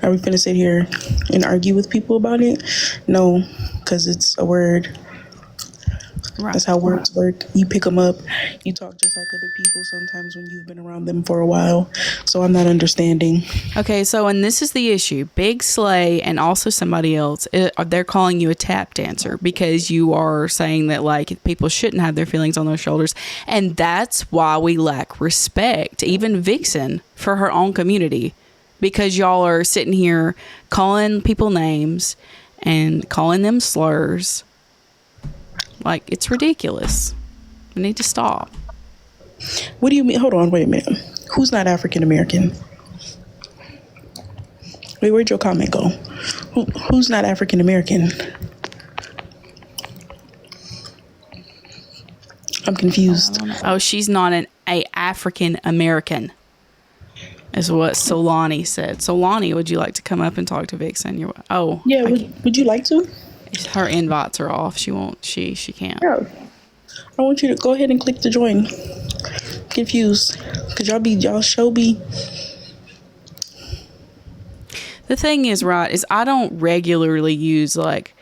Are we finna sit here and argue with people about it? No, because it's a word. Right. That's how words work. You pick them up. You talk just like other people sometimes when you've been around them for a while. So I'm not understanding. Okay, so and this is the issue. Big Slay and also somebody else, they're calling you a tap dancer because you are saying that like people shouldn't have their feelings on their shoulders, and that's why we lack respect, even Vixen, for her own community, because y'all are sitting here calling people names and calling them slurs. Like, it's ridiculous. We need to stop. What do you mean? Hold on, wait a minute. Who's not African American? Wait, where'd your comment go? Who's not African American? I'm confused. Oh, she's not a African American, is what Solani said. Solani, would you like to come up and talk to Vixen? Yeah, would you like to? Her invites are off. She won't. She can't. Yeah. I want you to go ahead and click to join. Confused, cause y'all show be. The thing is, right, is I don't regularly use like,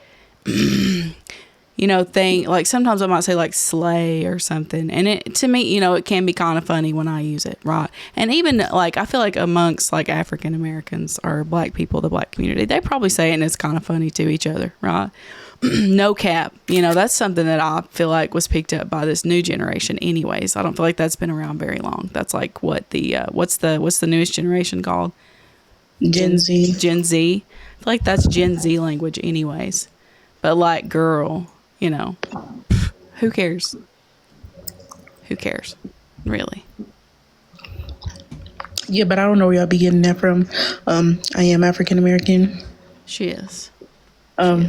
like sometimes I might say like slay or something. And it, to me, it can be kind of funny when I use it. Right. And even like, I feel like amongst like African Americans or black people, the black community, they probably say it and it's kind of funny to each other. Right. No cap. That's something that I feel like was picked up by this new generation anyways. I don't feel like that's been around very long. That's like what the, what's the newest generation called? Gen Z. Gen Z. I feel like that's Gen Z language anyways. But like, girl, who cares? Who cares? Really? Yeah, but I don't know where y'all be getting that from. I am African American. She is. I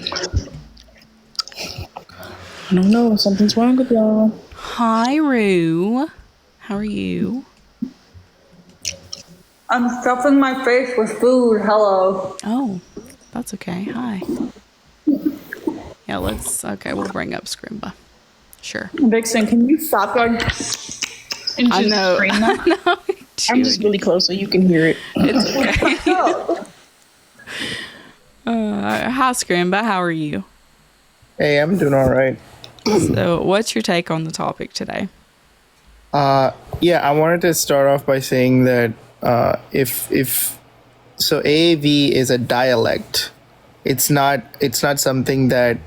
don't know. Something's wrong with y'all. Hi, Rue. How are you? I'm stuffing my face with food. Hello. Oh, that's okay. Hi. Yeah, we'll bring up Scrimba. Sure. Vixen, can you stop going and I just know. scream that? I know. I'm just really close so you can hear it. It's okay. Hi, Scrimba. How are you? Hey, I'm doing all right. So, what's your take on the topic today? Yeah, I wanted to start off by saying that if so, AAV is a dialect. It's not something that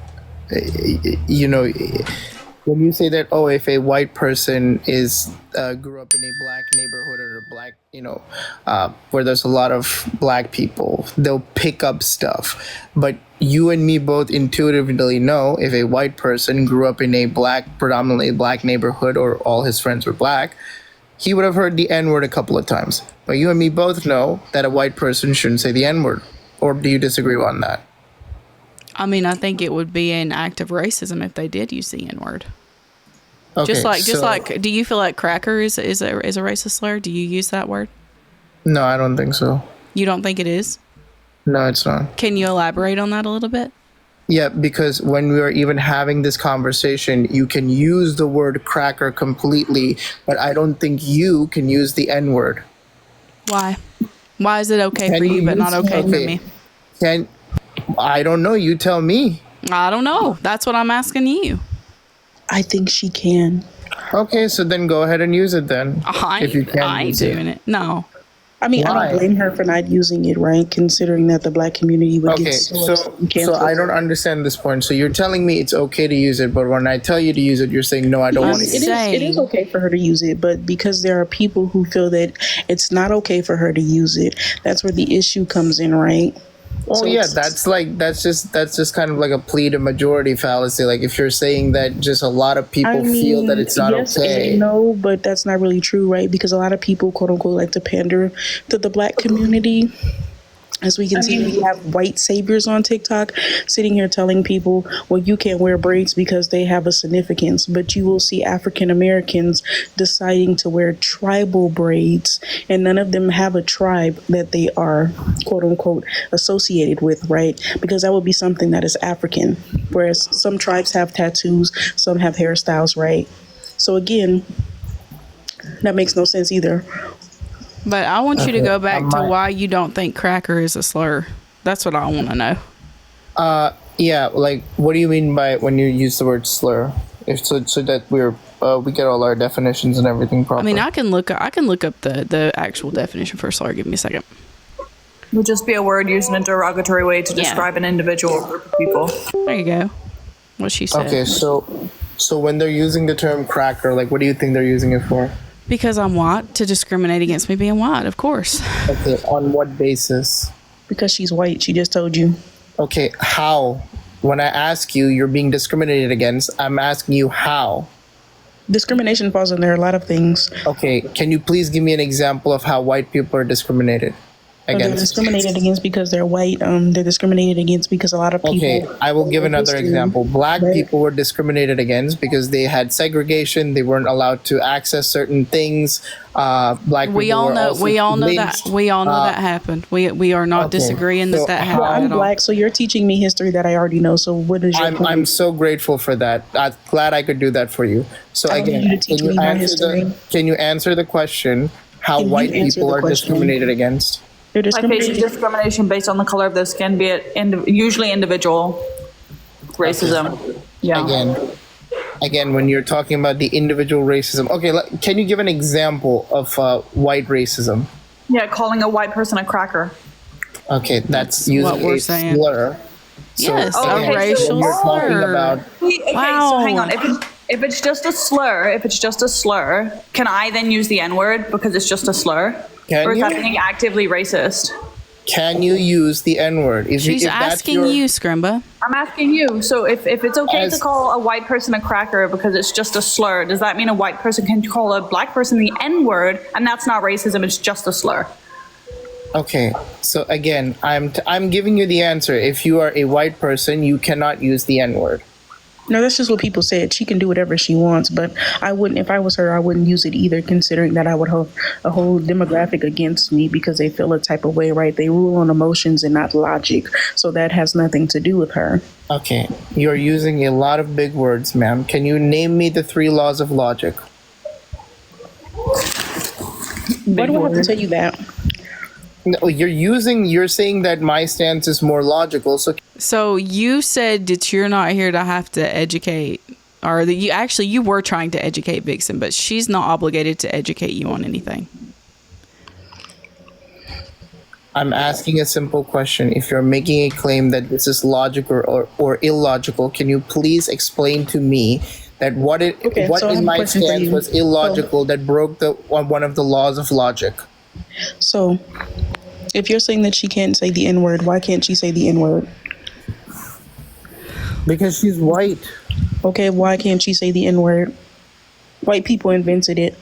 when you say that, oh, if a white person grew up in a black neighborhood or a black where there's a lot of black people, they'll pick up stuff. But you and me both intuitively know if a white person grew up in a predominantly black neighborhood, or all his friends were black, he would have heard the N-word a couple of times. But you and me both know that a white person shouldn't say the N-word. Or do you disagree on that? I mean, I think it would be an act of racism if they did use the N-word. Okay, just like, do you feel like cracker is a racist slur? Do you use that word? No, I don't think so. You don't think it is? No, it's not. Can you elaborate on that a little bit? Yeah, because when we are even having this conversation, you can use the word cracker completely, but I don't think you can use the N-word. Why? Why is it okay for you but not okay for me? I don't know. You tell me. I don't know. That's what I'm asking you. I think she can. Okay, so then go ahead and use it then. I ain't doing it. No. I mean, Why? I don't blame her for not using it, right? Considering that the black community would Okay, get so I don't understand this point. So you're telling me it's okay to use it, but when I tell you to use it, you're saying no, I don't want to use it. It is okay for her to use it, but because there are people who feel that it's not okay for her to use it, that's where the issue comes in, right? Oh so yeah, that's just kind of like a plea to majority fallacy. Like if you're saying that just a lot of people feel that it's not okay. No, but that's not really true, right? Because a lot of people, quote unquote, like to pander to the black community. As we can see, we have white saviors on TikTok sitting here telling people, well, you can't wear braids because they have a significance. But you will see African Americans deciding to wear tribal braids, and none of them have a tribe that they are, quote unquote, associated with, right? Because that would be something that is African. Whereas some tribes have tattoos, some have hairstyles, right? So again, that makes no sense either. But I want you to Okay, go back to might- why you don't think cracker is a slur. That's what I want to know. Yeah, like what do you mean by when you use the word slur? If so that we get all our definitions and everything proper. I mean, I can look up the actual definition for slur. Give me a second. Would just be a word used in a derogatory way to Yeah. describe an individual or group of people. There you go. What she said. Okay, so when they're using the term cracker, like what do you think they're using it for? Because I'm white, to discriminate against me being white, of course. Okay, on what basis? Because she's white. She just told you. Okay, how? When I ask you, you're being discriminated against. I'm asking you how. Discrimination falls under a lot of things. Okay, can you please give me an example of how white people are discriminated They're against? discriminated against because they're white. They're discriminated against because a lot of people. Okay, I will give another history, example. Black right? people were discriminated against because they had segregation. They weren't allowed to access certain things. Black people We all were know. also We all know lynched. that. We all know that happened. We are not okay, disagreeing so that how- happened I'm at all. black, so you're teaching me history that I already know. So what is your I'm point? so grateful for that. I'm glad I could do that for you. So I don't again, need you to teach me my history. can you answer the question how Can you white answer people the are question? discriminated against? They're I face discriminated. discrimination based on the color of their skin, be it usually individual racism. Yeah. Again, when you're talking about the individual racism, okay, can you give an example of white racism? Yeah, calling a white person a cracker. Okay, that's what using we're a saying. slur. Yes, a again, racial when you're talking slur. about Okay, Wow. so hang on. If it's just a slur, can I then use the N word because it's just a slur? Can or is that you? being actively racist? Can you use the N word? She's asking you, Scrimba. I'm asking you. So if it's okay As- to call a white person a cracker because it's just a slur, does that mean a white person can call a black person the N word and that's not racism? It's just a slur. Okay, so again, I'm giving you the answer. If you are a white person, you cannot use the N word. No, that's just what people said. She can do whatever she wants, but I wouldn't. If I was her, I wouldn't use it either. Considering that I would have a whole demographic against me because they feel a type of way, right? They rule on emotions and not logic, so that has nothing to do with her. Okay, you're using a lot of big words, ma'am. Can you name me the 3 laws of logic? Why do I have to tell you that? No, you're saying that my stance is more logical. So you said that you're not here to have to educate, or that you were trying to educate Vixen, but she's not obligated to educate you on anything. I'm asking a simple question. If you're making a claim that this is logical or illogical, can you please explain to me that what Okay, so I have in a my question for stance you. was illogical that broke one of the laws of logic? So, if you're saying that she can't say the N word, why can't she say the N word? Because she's white. Okay, why can't she say the N word? White people invented it.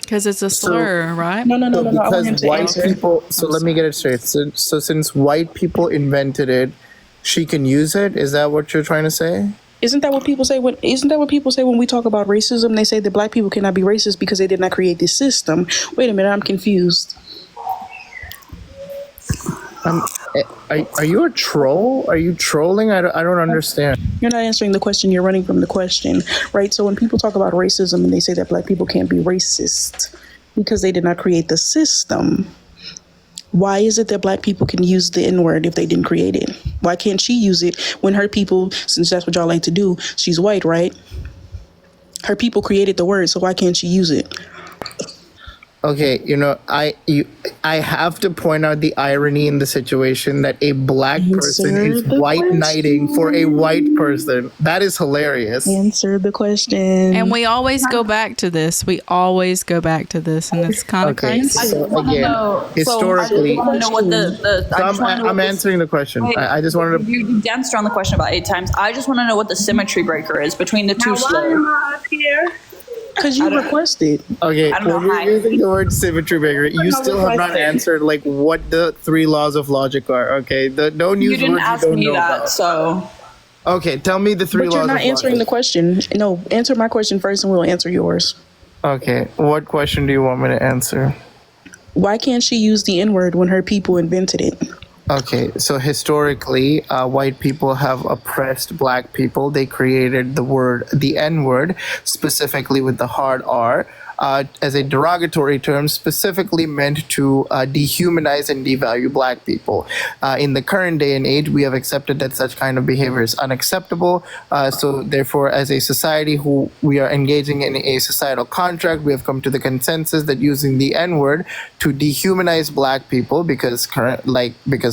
Because it's a slur, right? No. I want him Because to white answer. people. So let me get it straight. So since white people invented it, she can use it. Is that what you're trying to say? Isn't that what people say when we talk about racism? They say that black people cannot be racist because they did not create this system. Wait a minute, I'm confused. Are you a troll? Are you trolling? I don't understand. You're not answering the question. You're running from the question, right? So when people talk about racism and they say that black people can't be racist because they did not create the system, why is it that black people can use the N-word if they didn't create it? Why can't she use it when her people, since that's what y'all like to do, she's white, right? Her people created the word, so why can't she use it? Okay, I have to point out the irony in the situation that a black person Answer is the white question. knighting for a white person. That is hilarious. Answer the question. And we always go back to this. And it's kind of Okay, crazy. so again, I historically, just want to know what I'm answering the question. I just wanted to. You danced around the question about 8 times. I just want to know what the symmetry breaker is between the two slurs. Because you requested. Okay, I don't know when how- you're using the word symmetry breaker, you still have not answered like what the 3 laws of logic are. Okay, don't use You didn't words ask you don't me know that, about. so Okay, tell me the 3 But laws you're of not answering the logic. question. No, answer my question first and we'll answer yours. Okay, what question do you want me to answer? Why can't she use the N-word when her people invented it? Okay, so historically, white people have oppressed black people. They created the N-word, specifically with the hard R. as a derogatory term specifically meant to dehumanize and devalue black people. In the current day and age, we have accepted that such kind of behavior is unacceptable. So therefore, as a society who we are engaging in a societal contract, we have come to the consensus that using the N-word to dehumanize black people because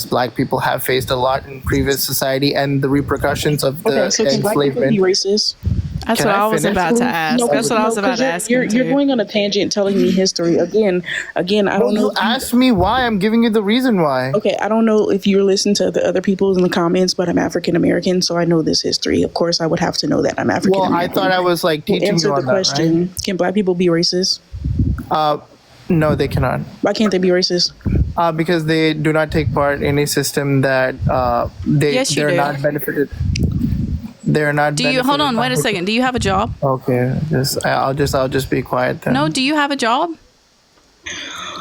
black people have faced a lot in previous society and the repercussions of the Okay, so can black people be enslavement. racist? That's Can what I I was finish? about to ask. That's what I was about to ask. You're him, too. going on a tangent telling me history again. I don't know. You asked me why. I'm giving you the reason why. Okay, I don't know if you're listening to the other people in the comments, but I'm African American, so I know this history. Of course, I would have to know that I'm African Well, American. I thought I was like teaching Answer you the on that, question. Can black people be racist? right? No, they cannot. Why can't they be racist? Because they do not take part in a system that Yes, you they're do. not benefited. They're not. Do you hold on? Wait a second. Do you have a job? Okay, I'll just be quiet then. No. Do you have a job?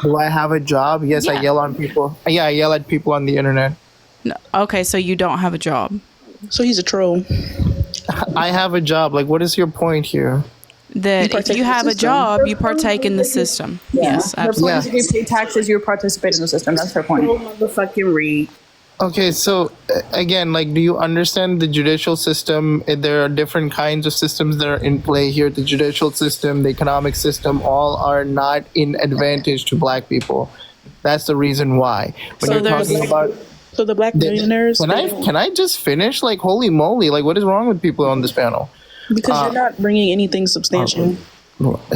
Do I have a job? Yes, I Yeah. yell on people. Yeah, I yell at people on the internet. No. Okay, so you don't have a job. So he's a troll. I have a job. Like, what is your point here? That if partake you in the have a system. job, you partake in the system. Yes, Her point absolutely. is if you pay taxes, you participate in the system. That's her point. Motherfucking read. Okay, so again, like, do you understand the judicial system? There are different kinds of systems that are in play here. The judicial system, the economic system, all are not in advantage to black people. That's the reason why. When So you're there's- talking about, So the black millionaires. can I just finish? Like, holy moly! Like, what is wrong with people on this panel? Because you're not bringing anything substantial.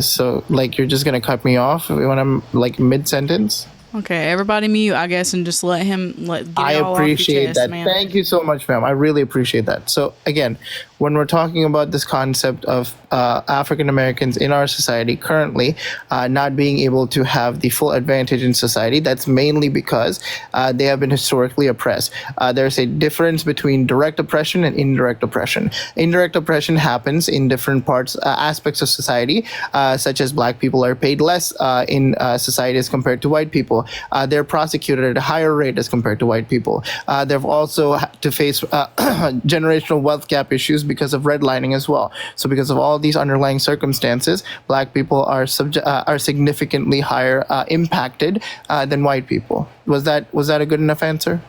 So, like, you're just gonna cut me off when I'm like mid sentence? Okay, everybody mute, I guess, and just let him get it I all off your appreciate chest, that. man. Thank you so much, ma'am. I really appreciate that. So again, when we're talking about this concept of African Americans in our society currently not being able to have the full advantage in society, that's mainly because they have been historically oppressed. There's a difference between direct oppression and indirect oppression. Indirect oppression happens in different aspects of society, such as black people are paid less in society as compared to white people. They're prosecuted at a higher rate as compared to white people. They've also had to face generational wealth gap issues because of redlining as well. So because of all these underlying circumstances, black people are significantly higher impacted than white people. Was that a good enough answer?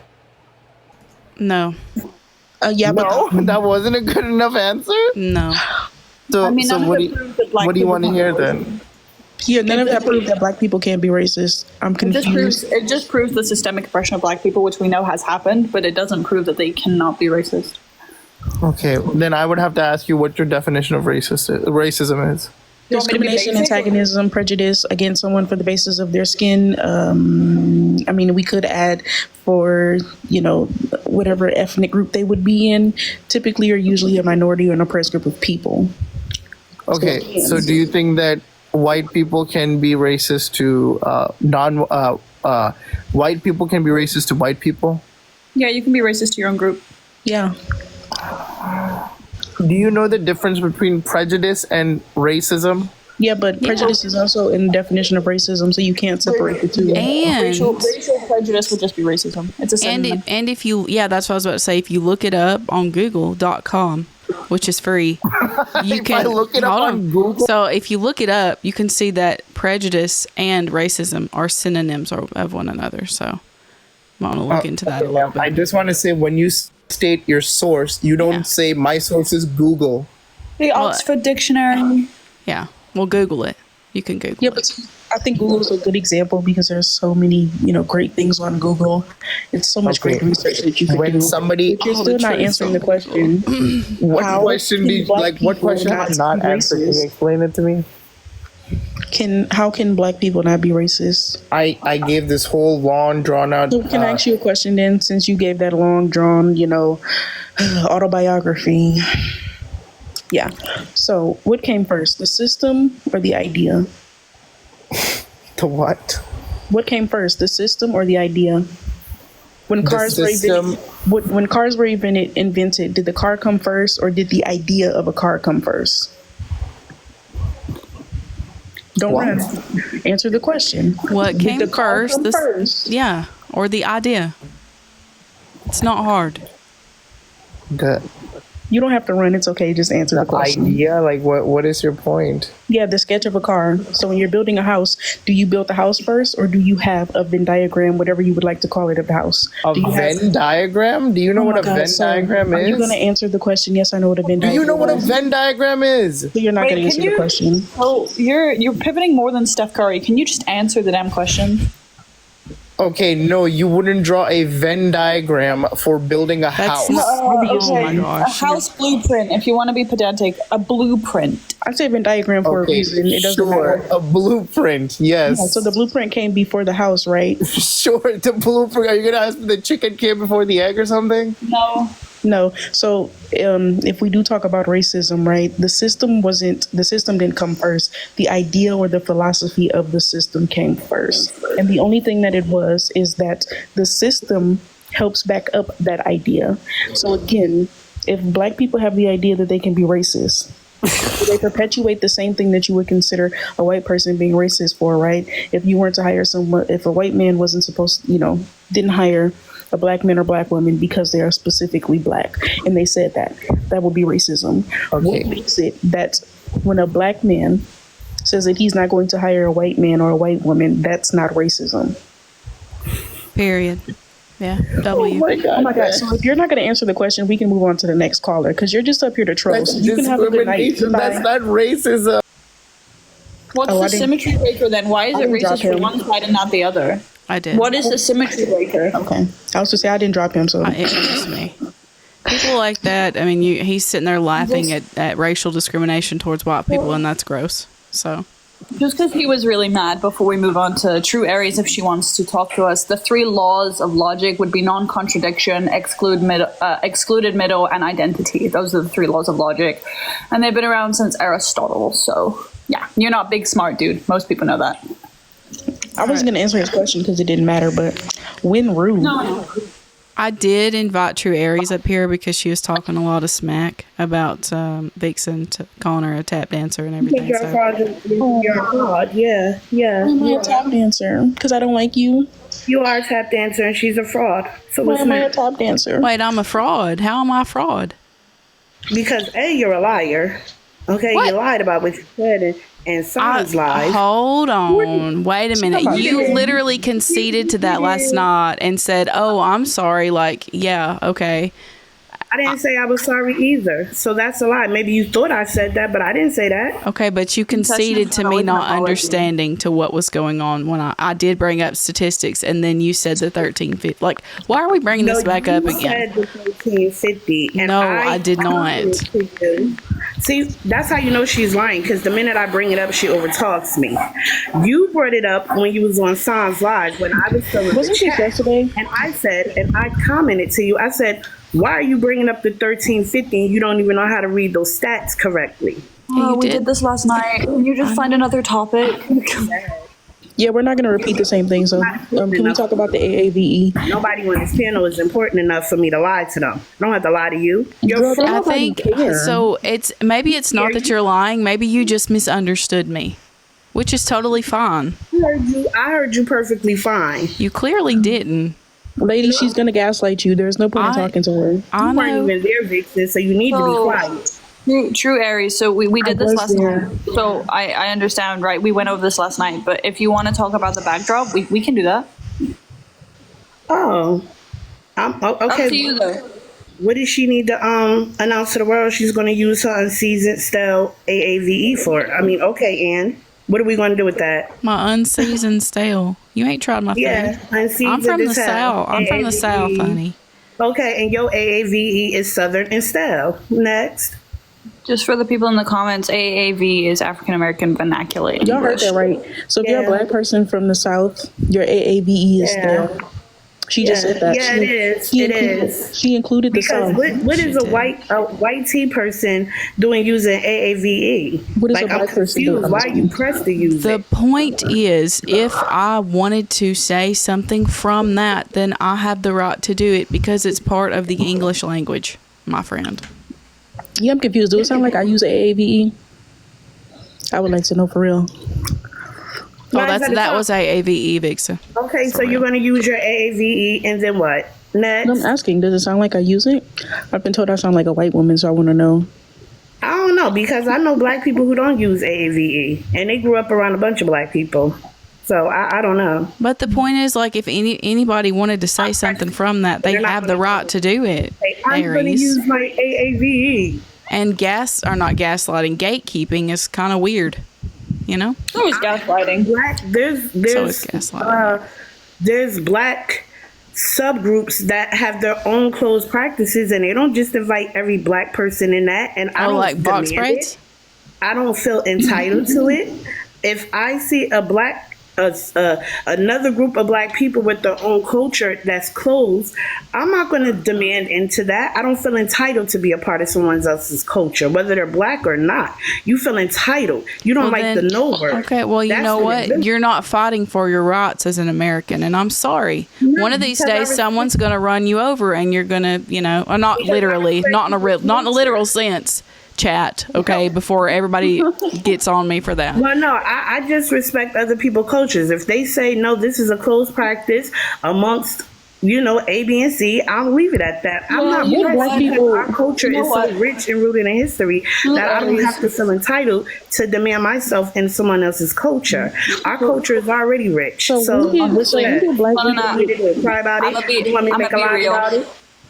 No, Yeah, but No, that wasn't a good enough answer. no. So, I mean, so none of what do it you, proves that black what do you people want to can't hear be then? yeah, none of that proves that black people can't be racist. I'm confused. It just proves the systemic oppression of black people, which we know has happened, but it doesn't prove that they cannot be racist. Okay, then I would have to ask you what your definition of racism is. You want me to be Discrimination, basic? antagonism, prejudice against someone for the basis of their skin. I mean, we could add for, whatever ethnic group they would be in, typically or usually a minority or an oppressed group of people. Okay, so do you think that white people can be racist to white people can be racist to white people? Yeah, you can be racist to your own group. Yeah. Do you know the difference between prejudice and racism? Yeah, but prejudice is also in the definition of racism, so you can't separate the two. And Racial prejudice would just be racism. It's a synonym. and if you that's what I was about to say. If you look it up on Google.com, which is free, you If can I look it up hold on Google? So if you look it up, you can see that prejudice and racism are synonyms of one another. So I want to look into that a little bit. I just want to say, when you state your source, you don't Yeah. say my source is Google. The Oxford Dictionary. Yeah, well, Google it. You can Google Yeah, it. but I think Google is a good example because there's so many, great things on Google. It's so much Okay. great research that you can When do. somebody, But you're Oh, still the not truth. answering the question. what How question can do you, black like? What people question not am I not be answering? Can racist? you explain it to me? How can black people not be racist? I gave this whole long, drawn out. So can I ask you a question then, since you gave that long drawn, autobiography? Yeah. So what came first, the system or the idea? To what? What came first, the system or the idea? When The cars were system. when cars were invented, did the car come first or did the idea of a car come first? Don't What? run. Answer the question. What Did came the car first? come first? Yeah, or the idea. It's not hard. The You don't have to run. It's okay. Just answer the question. Idea, like what is your point? Yeah, the sketch of a car. So when you're building a house, do you build the house first, or do you have a Venn diagram, whatever you would like to call it, of the house? A Do you have- Venn diagram? Do you know Oh what my a God, Venn so diagram Are you is? going to answer the question? Yes, I know what a Venn Do diagram you know what a is. Venn diagram is? So you're not Wait, going to can answer the you- question. Oh, you're pivoting more than Steph Curry. Can you just answer the damn question? Okay, no, you wouldn't draw a Venn diagram for building a That's house. not, oh okay. my A gosh. house blueprint, if you want to be pedantic, a blueprint. I say Venn diagram for a Okay, reason. It doesn't sure. matter. A blueprint, yes. Yeah, so the blueprint came before the house, right? Sure, the blueprint. Are you gonna ask me the chicken came before the egg or something? No. No. So if we do talk about racism, right, the system didn't come first. The idea or the philosophy of the system came first. And the only thing that it was is that the system helps back up that idea. So again, if black people have the idea that they can be racist, they perpetuate the same thing that you would consider a white person being racist for, right? If you weren't to hire someone, if a white man wasn't supposed, didn't hire a black man or black woman because they are specifically black, and they said that would be racism. Okay. What makes it that when a black man says that he's not going to hire a white man or a white woman, that's not racism? Period. Yeah. W. Oh my God. So if you're not going to answer the question, we can move on to the next caller because you're just up here to troll. That's So you can have a good night. discrimination. That's Goodbye. not racism. What's Oh, I the didn't- symmetry breaker then? Why is I it didn't drop racist for him. one side and not the other? I did. What is the symmetry breaker? Okay. I was to say I didn't drop him, so It was me. People like that. I mean, he's sitting there laughing at racial discrimination towards white people, and that's gross. So Just because he was really mad, before we move on to True Aries, if she wants to talk to us, the 3 laws of logic would be non-contradiction, excluded middle, and identity. Those are the 3 laws of logic. And they've been around since Aristotle. So, yeah, you're not big smart, dude. Most people know that. I wasn't going to answer his question because it didn't matter, but when rude. No. I did invite True Aries up here because she was talking a lot of smack about Vixen calling her a tap dancer and everything. You're a So. fraud. You're a fraud. Yeah. Why am I a tap dancer? Because I don't like you? You are a tap dancer and she's a fraud. So Why what's am I a next? tap dancer? Wait, I'm a fraud. How am I a fraud? Because A, you're a liar. Okay, What? you lied about what you said and Sons lies. Hold on. Wait a minute. You literally conceded to that last night and said, "Oh, I'm sorry." Like, yeah, okay. I didn't say I was sorry either. So that's a lie. Maybe you thought I said that, but I didn't say that. Okay, but you conceded to me not understanding to what was going on when I did bring up statistics, and then you said the 1350. Like, why are we bringing this back up you again? said the 1350. And No, I did not. See, that's how you know she's lying, because the minute I bring it up, she overtalks me. You brought it up when you was on Sans Live when I was still in Wasn't the she chat. yesterday? And I said, and I commented to you, I said, why are you bringing up the 1350 and you don't even know how to read those stats correctly? Oh, you we did. did this last night. Can you just find another topic? Yeah, we're not going to repeat the same thing. So can we talk about the AAVE? Nobody on this panel is important enough for me to lie to them. I don't have to lie to you. You're Girl, fraud. I Nobody think cares. so. It's maybe it's not that you're lying. Maybe you just misunderstood me, which is totally fine. I heard you perfectly fine. You clearly didn't. Lady, she's going to gaslight you. There's no point in talking to her. I You weren't know. even there, Vixen, so you need to be Oh. quiet. True Aries. So we did this was last there. night. So I understand, right? We went over this last night. But if you want to talk about the backdrop, we can do that. Oh. Up Okay. to you, though. What does she need to announce to the world she's going to use her unseasoned stale AAVE for? I mean, okay, Ann. What are we going to do with that? My unseasoned stale. You ain't tried my Yeah, food. unseasoned I'm from the as hell. south. I'm from the south, AAVE. honey. Okay, and your AAVE is Southern and stale. Next. Just for the people in the comments, AAV is African American Vernacular English. Y'all heard that right. So if you're a Yeah. black person from the South, your AAVE is Yeah. stale. She just said that. Yeah, She- it is. She It included, is. She included the Because South. what is a did. white T person doing using AAVE? What is a like, I'm black person doing? confused. Why you pressed to use The it? point is, if I wanted to say something from that, then I have the right to do it because it's part of the English language, my friend. Yeah, I'm confused. Do it sound like I use AAVE? I would like to know for real. Oh, Mine's at the that top. was AAVE, Vixen. Okay, so you're going to use your AAVE and then what? Next. I'm asking, does it sound like I use it? I've been told I sound like a white woman, so I want to know. I don't know, because I know black people who don't use AAVE, and they grew up around a bunch of black people. So I don't know. But the point is, like, if anybody wanted to say something from that, they They're not have the gonna right to do it. I'm going to Aries. use my AAVE. And not gaslighting, gatekeeping is kind of weird, you know? It was gaslighting. Black, is gaslighting. There's black subgroups that have their own closed practices, and they don't just invite every black person in that. And I Oh, don't like box demand braids? it. I don't feel entitled to it. If I see a black another group of black people with their own culture that's closed, I'm not going to demand into that. I don't feel entitled to be a part of someone else's culture, whether they're black or not. You feel entitled. You don't Well, like then- the no word. Okay, well, you That's know what it what? is. You're not fighting for your rights as an American, and I'm sorry. One of these because I days, respect- someone's going to run you over, and you're going to, or not Because I literally, respect not in a people's literal sense. Chat, okay, before everybody gets on me for that. Well, no, I just respect other people's cultures. If they say, no, this is a closed practice amongst, A, B, and C, I'll leave it at that. I'm not you know, pressed black because people- our culture is so rich and rooted in history that I don't have to feel entitled to demand myself in someone else's culture. Our culture is already rich. So, So, when did black No, no, no. people you want me to cry about I'ma it? be- You want me to I'ma make a be lie real. about it?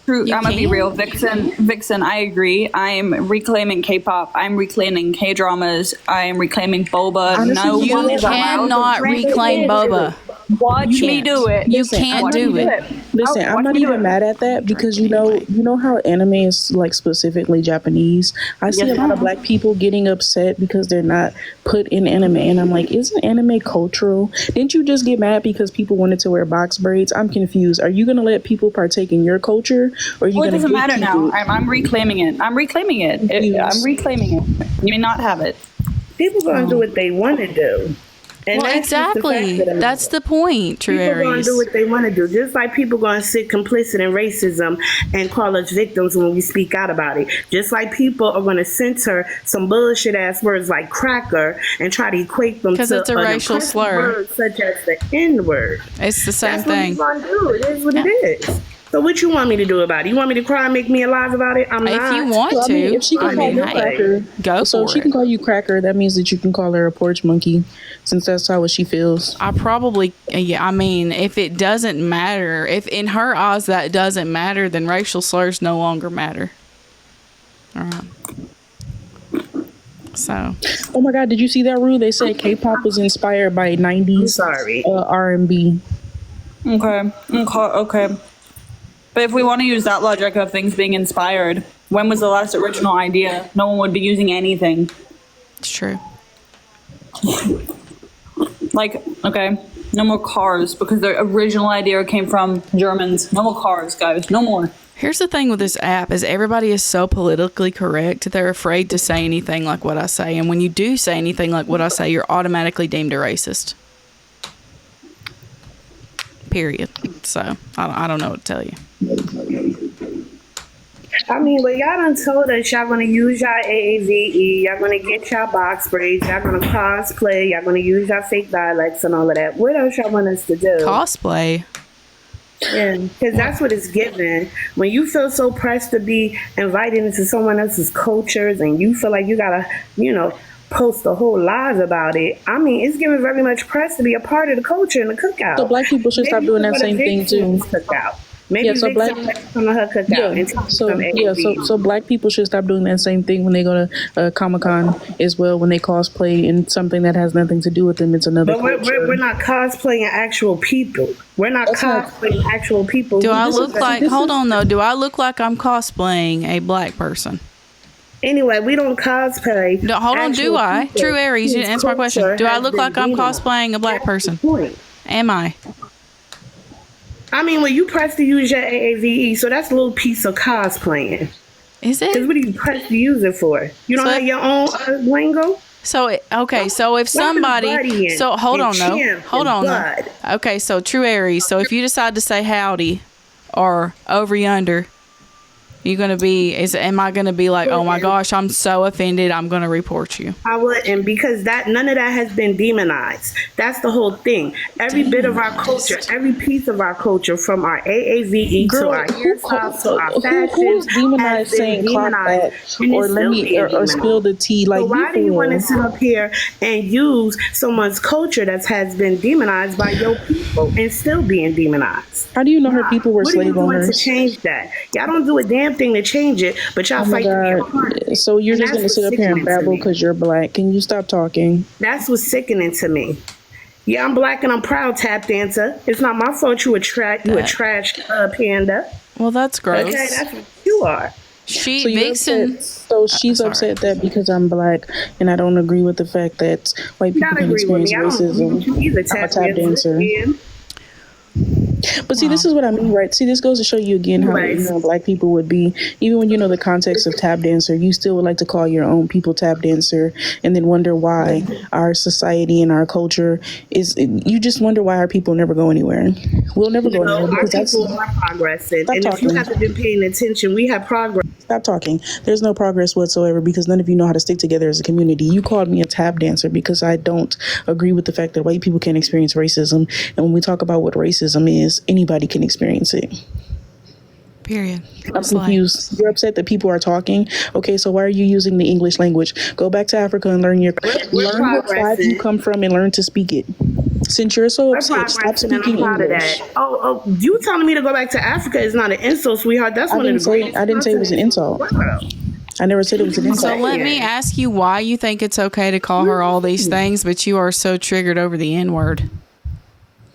I'm gonna be can? real, Vixen. I agree. I'm reclaiming K-pop. I'm reclaiming K-dramas. I am reclaiming boba. Honestly, No You one is allowed cannot to drink reclaim it. boba. Watch me can't. do it. You Listen, can't I'm do not it. Listen, I'm not even mad at that because you know how anime is like specifically Japanese. I see Yes, a lot of ma'am. black people getting upset because they're not put in anime, and I'm like, isn't anime cultural? Didn't you just get mad because people wanted to wear box braids? I'm confused. Are you gonna let people partake in your culture, or are you Well, it gonna doesn't matter gatekeep now. it? I'm reclaiming it. I'm reclaiming it. Yes. I'm reclaiming it. You may not have it. People going to do what they want to do. And Well, that's just the fact exactly. of the matter. That's the point, True People going to Aries. do what they want to do. Just like people going to sit complicit in racism and call us victims when we speak out about it. Just like people are going to censor some bullshit ass words like cracker and try to equate them 'Cause to it's a an racial oppressive slur. word such as the N word. It's the same That's what thing. you're going to do. It is what it is. So what you want me to do about it? You want me to cry and make me alive about it? I'm If not. you want So, I to, mean, if she can call you hey, cracker, go so for if she it. can call you cracker, that means that you can call her a porch monkey, since that's how she feels. I probably, yeah, I mean, if it doesn't matter, if in her eyes that doesn't matter, then racial slurs no longer matter. All right. So, Oh my God, did you see that, Rue? They said K-pop was inspired by 90s sorry. R&B. Okay. But if we want to use that logic of things being inspired, when was the last original idea? No one would be using anything. it's true. Like, okay, no more cars because the original idea came from Germans. No more cars, guys. No more. Here's the thing with this app is everybody is so politically correct. They're afraid to say anything like what I say. And when you do say anything like what I say, you're automatically deemed a racist. Period. So, I don't know what to tell you. I mean, well, y'all done told us y'all gonna use y'all AAVE, y'all gonna get y'all box braids, y'all gonna cosplay, y'all gonna use y'all fake dialects and all of that. What else y'all want us to do? Cosplay. Yeah, because that's what it's given. When you feel so pressed to be invited into someone else's cultures and you feel like you gotta, post a whole live about it, I mean, it's given very much press to be a part of the culture and the cookout. So black people should stop Maybe doing you that could go same to thing Vixen's too. Cookout. Maybe Yeah, so Vixen black- might come to her cookout and talk some AAVE. So black people should stop doing that same thing when they go to Comic-Con as well, when they cosplay in something that has nothing to do with them. It's another But culture. we're not cosplaying actual people. We're not That's not- cosplaying actual people. Do I This is look a- like, hold on though, do I look like I'm cosplaying a black person? Anyway, we don't cosplay. No, hold on, do actual I? people True Aries, you whose didn't answer my question. culture Do I has look been like I'm demonized. cosplaying a black That's the person? point. Am I? I mean, when you press to use your AAVE, so that's a little piece of cosplaying. Is Because it? what do you press to use it for? You don't So- have your own lingo? So, okay, so if Welcome to somebody, Buddy and- so hold and on though, Champ hold and on Bud. though. Okay, so True Aries, so if you decide to say howdy or over yonder, You gonna be? Am I gonna be like, oh my gosh, I'm so offended, I'm gonna report you? I wouldn't, because none of that has been demonized. That's the whole thing. Every bit of our culture, every piece of our culture, from our AAVE to our hairstyles to our fashion, who's demonized has been saying clock demonized, that and or it's let still me being or demonized. spill the tea? Like, So why do you want to sit up here and use someone's culture that has been demonized by your people and still being demonized? How do you know her people were What are you slave doing to owners? change that? Y'all don't do a damn thing to change it, but y'all Oh my fight to be a God. part of it. So you're And just that's going to sit what's up here and sickening to babble me. because you're black. Can you stop talking? That's what's sickening to me. Yeah, I'm black and I'm proud, tap dancer. It's not my fault you a trash panda. Well, that's gross. Okay, that's what you are. She So you're Vixen. upset. So she's sorry. upset that because I'm black and I don't agree with the fact that white people Not can agree with experience me. I don't agree racism. with you either, I'm a tap tap dancer. dancer. But see, this is what I mean, right? See, this goes to show you again how Right. ignorant black people would be. Even when you know the context of tap dancer, you still would like to call your own people tap dancer and then wonder why our society and our culture is, you just wonder why our people never go anywhere. We'll never go No, anywhere our because that's, people are progressing. Stop And if you talking. haven't been paying attention, we have progress. stop talking. There's no progress whatsoever because none of you know how to stick together as a community. You called me a tap dancer because I don't agree with the fact that white people can't experience racism. And when we talk about what racism is, anybody can experience it. Period. I'm confused. You're upset that people are talking. Okay, so why are you using the English language? Go back to Africa and learn learn what tribe you come from and learn to speak it. Since you're so We're upset, stop progressing, and I'm speaking proud of English. that. Oh, you telling me to go back to Africa is not an insult, sweetheart. That's one of the greatest. I didn't say it was an insult. I never said it was an So insult. let me ask you why you think it's okay to call her all these things, but you are so triggered over the N-word.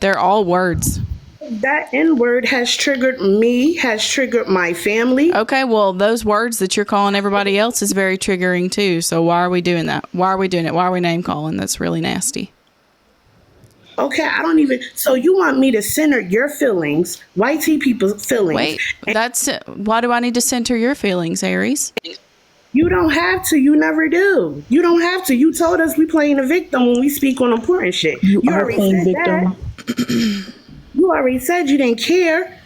They're all words. That N-word has triggered me, has triggered my family. Okay, well, those words that you're calling everybody else is very triggering too. So why are we doing that? Why are we doing it? Why are we name calling? That's really nasty. Okay, I don't even. So you want me to center your feelings, white tea people's feelings? Wait, that's why do I need to center your feelings, Aries? You don't have to. You never do. You don't have to. You told us we playing a victim when we speak on important shit. You are already playing said victim. that. You already said you didn't care.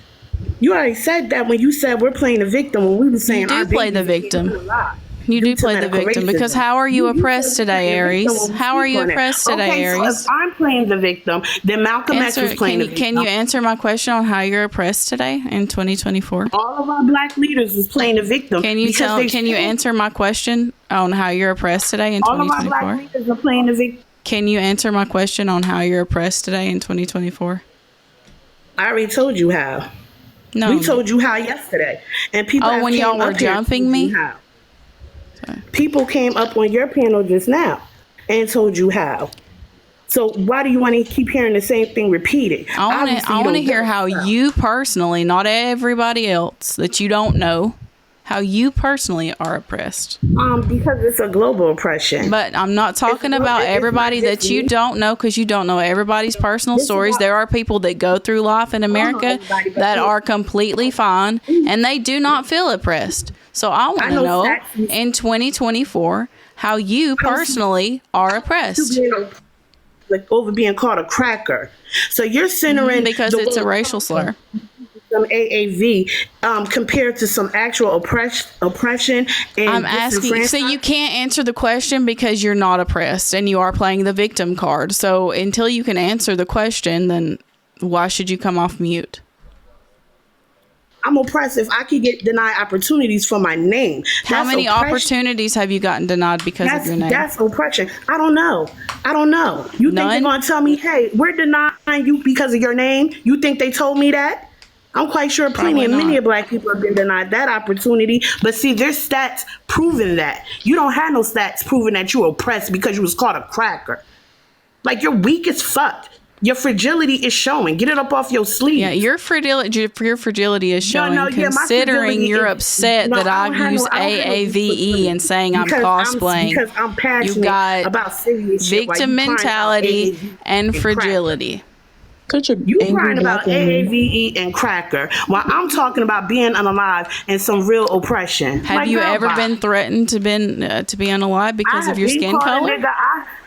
You already said that when you said we're playing the victim when we were saying You do our play the babies are victim. being alive. You do Due to play the medical victim because racism. how are you said oppressed we're today, playing the victim Aries? when we How are speak you on it. oppressed today, Okay, Aries? so if I'm playing the victim, then Malcolm X was playing the victim. Can you answer my question on how you're oppressed today in 2024? All of our black leaders was playing the victim. Can you because can you answer my question on how you're oppressed today in All of our 2024? black leaders are playing the victim. Can you answer my question on how you're oppressed today in 2024? I already told you how. No. We told you how yesterday. And people Oh, have when came y'all were up here and jumping told you me? how. People came up on your panel just now and told you how. So why do you want to keep hearing the same thing repeated? I want to hear how you personally, not everybody else that you don't know, how you personally are oppressed. Because it's a global oppression. But I'm not talking about it's everybody not that just you me. don't know because you don't know everybody's personal This is stories. not- There are people that go through life in America everybody, but that you- are completely fine and they do not feel oppressed. So I want to know know exactly- in 2024 how you personally are oppressed. You know, like over being called a cracker. So you're centering Because the it's a word racial slur. some AAV compared to some actual oppression and I'm asking, so you can't answer the question because you're not oppressed and you are playing the victim card. So until you can answer the question, then why should you come off mute? I'm oppressed if I could get denied opportunities for my name. How That's many oppression. opportunities have you gotten denied because of your name? That's oppression. I don't know. You think None? they're going to tell me, hey, we're denying you because of your name? You think they told me that? I'm quite sure Probably many not. of black people have been denied that opportunity. But see, there's stats proving that. You don't have no stats proving that you were oppressed because you was called a cracker. Like, you're weak as fuck. Your fragility is showing. Get it up off your sleeve. Yeah, your fragility is showing, my considering fragility you're is- upset no, that I don't I've have used no- I don't have no AAVE and saying I'm cosplaying. Because I'm passionate You got about serious shit while victim you crying about mentality AAVE and cracker. fragility. Such a You angry crying black about woman. AAVE and cracker while I'm talking about being unalive and some real oppression. Have Like, you girl, ever bye. been threatened to be unalive because I of your have been skin called a color? nigga.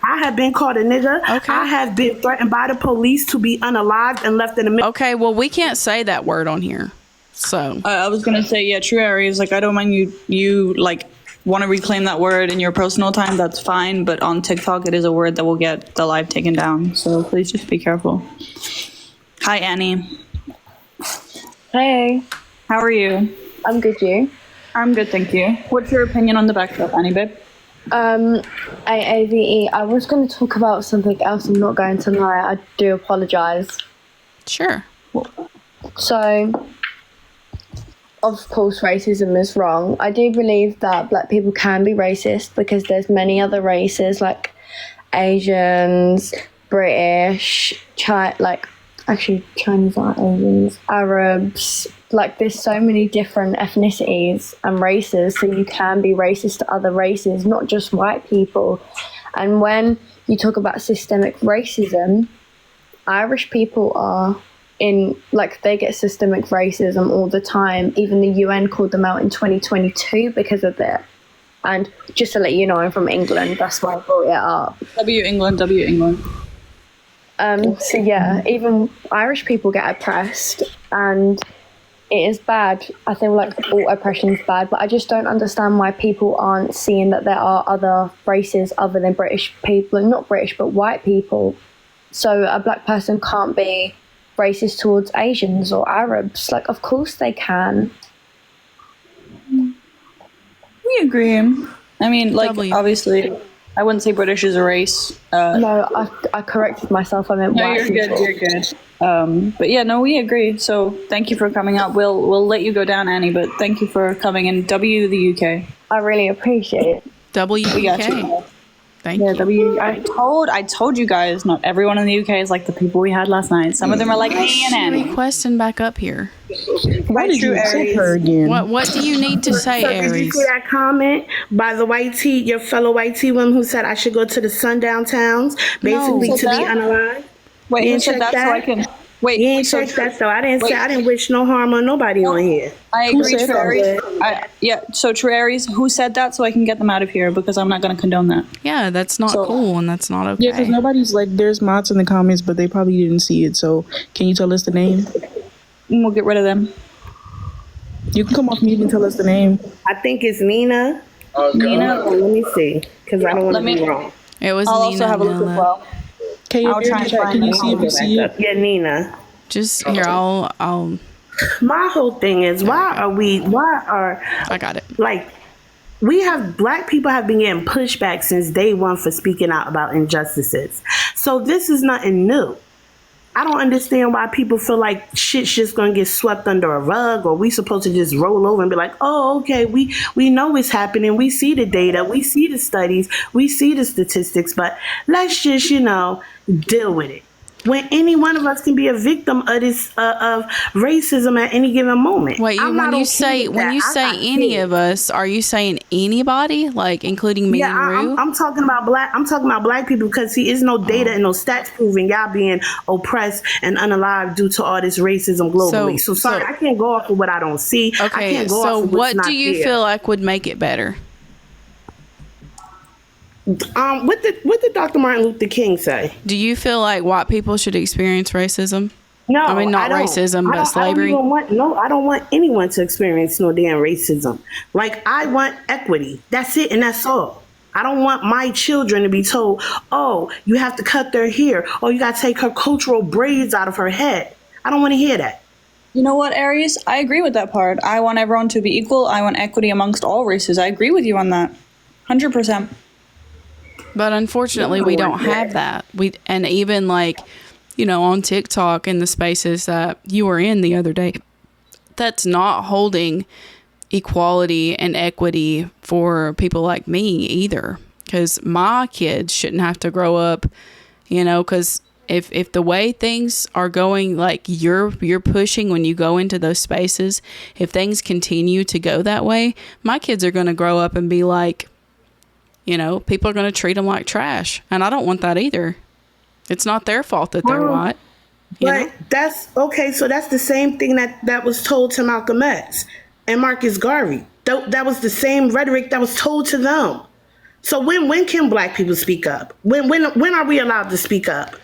I have been called a nigga. Okay. I have been threatened by the police to be unalived and left in the middle. Okay, well, we can't say that word on here. So I was gonna say, yeah, true Aries. Like, I don't mind you like want to reclaim that word in your personal time. That's fine. But on TikTok, it is a word that will get the live taken down. So please just be careful. Hi, Annie. Hey, How are you? I'm good. You? I'm good, thank you. What's your opinion on the backdrop, Annie, babe? AAVE. I was going to talk about something else. I'm not going to lie. I do apologise. sure. So, of course, racism is wrong. I do believe that black people can be racist because there's many other races like Asians, British, Chinese aren't Asians, Arabs. Like, there's so many different ethnicities and races, so you can be racist to other races, not just white people. And when you talk about systemic racism, Irish people are they get systemic racism all the time. Even the UN called them out in 2022 because of that. And just to let you know, I'm from England. That's why I brought it up. W England, W England. So yeah, even Irish people get oppressed, and it is bad. I feel like all oppression is bad, but I just don't understand why people aren't seeing that there are other races other than British people, not British, but white people. So a black person can't be racist towards Asians or Arabs. Like, of course they can. We agree. I mean, like, W. obviously, I wouldn't say British is a race. No, I corrected myself. I meant No, white you're people. good. You're good. But yeah, no, we agree. So thank you for coming out. We'll let you go down, Annie. But thank you for coming in. W the UK. I really appreciate it. We got you. WK. Thank Yeah, you. W. I told you guys. Not everyone in the UK is like the people we had last night. Some of them are like me and Annie. Requesting back up here. Why did you accept her again? What do you need to say, So did you Aries? see that comment by the white tea, your fellow white tea woman who said I should go to the sundown towns, basically No. to be unalive? Wait, You who ain't said checked that? So I that? can. Wait, You ain't so checked that though. I didn't wait. say I didn't wish no harm on nobody on here. I agree, said True that? Aries. Yeah, so True Aries, who said that so I can get them out of here because I'm not going to condone that. Yeah, that's not So- cool and that's not okay. Yeah, because nobody's like, there's mods in the comments, but they probably didn't see it. So can you tell us the name? And we'll get rid of them. You can come off mute and tell us the name. I think it's Nina. Nina, Oh, let me see, because I don't want Let to me- be wrong. It was I'll Nina also have a look as Nilla. well. Okay, I'll try and chat, find can you it. see if you see it? Yeah, Nina. Just here, I'll My whole thing is why are I got it. like black people have been getting pushback since day one for speaking out about injustices. So this is nothing new. I don't understand why people feel like shit's just gonna get swept under a rug, or we supposed to just roll over and be like, oh, okay, we know it's happening. We see the data, we see the studies, we see the statistics, but let's just, deal with it. When any one of us can be a victim of this of racism at any given moment. Wait, I'm when not you okay say with when that. you I'm say not any kidding. of us, are you saying anybody, like including me Yeah, and Rue? I'm talking about black. I'm talking about black people because is no data and no stats proving y'all being oppressed and unalive due to all this racism globally. So sorry, I can't go off of what I don't see. I Okay, can't go so off of what's what not do you there. feel like would make it better? What did Dr. Martin Luther King say? Do you feel like white people should experience racism? No, I mean, not don't. racism, but I don't slavery? even I don't want anyone to experience no damn racism. Like, I want equity. That's it, and that's all. I don't want my children to be told, oh, you have to cut their hair, or you got to take her cultural braids out of her head. I don't want to hear that. You know what, Aries? I agree with that part. I want everyone to be equal. I want equity amongst all races. I agree with you on that. 100%. But unfortunately, we don't have that. And even like, on TikTok and the spaces that you were in the other day, that's not holding equality and equity for people like me either. Because my kids shouldn't have to grow up, because if the way things are going, like you're pushing when you go into those spaces, if things continue to go that way, my kids are going to grow up and be like, people are going to treat them like trash. And I don't want that either. It's not their fault that they're white. But that's okay. So that's the same thing that was told to Malcolm X and Marcus Garvey. That was the same rhetoric that was told to them. So when can black people speak up? When are we allowed to speak up?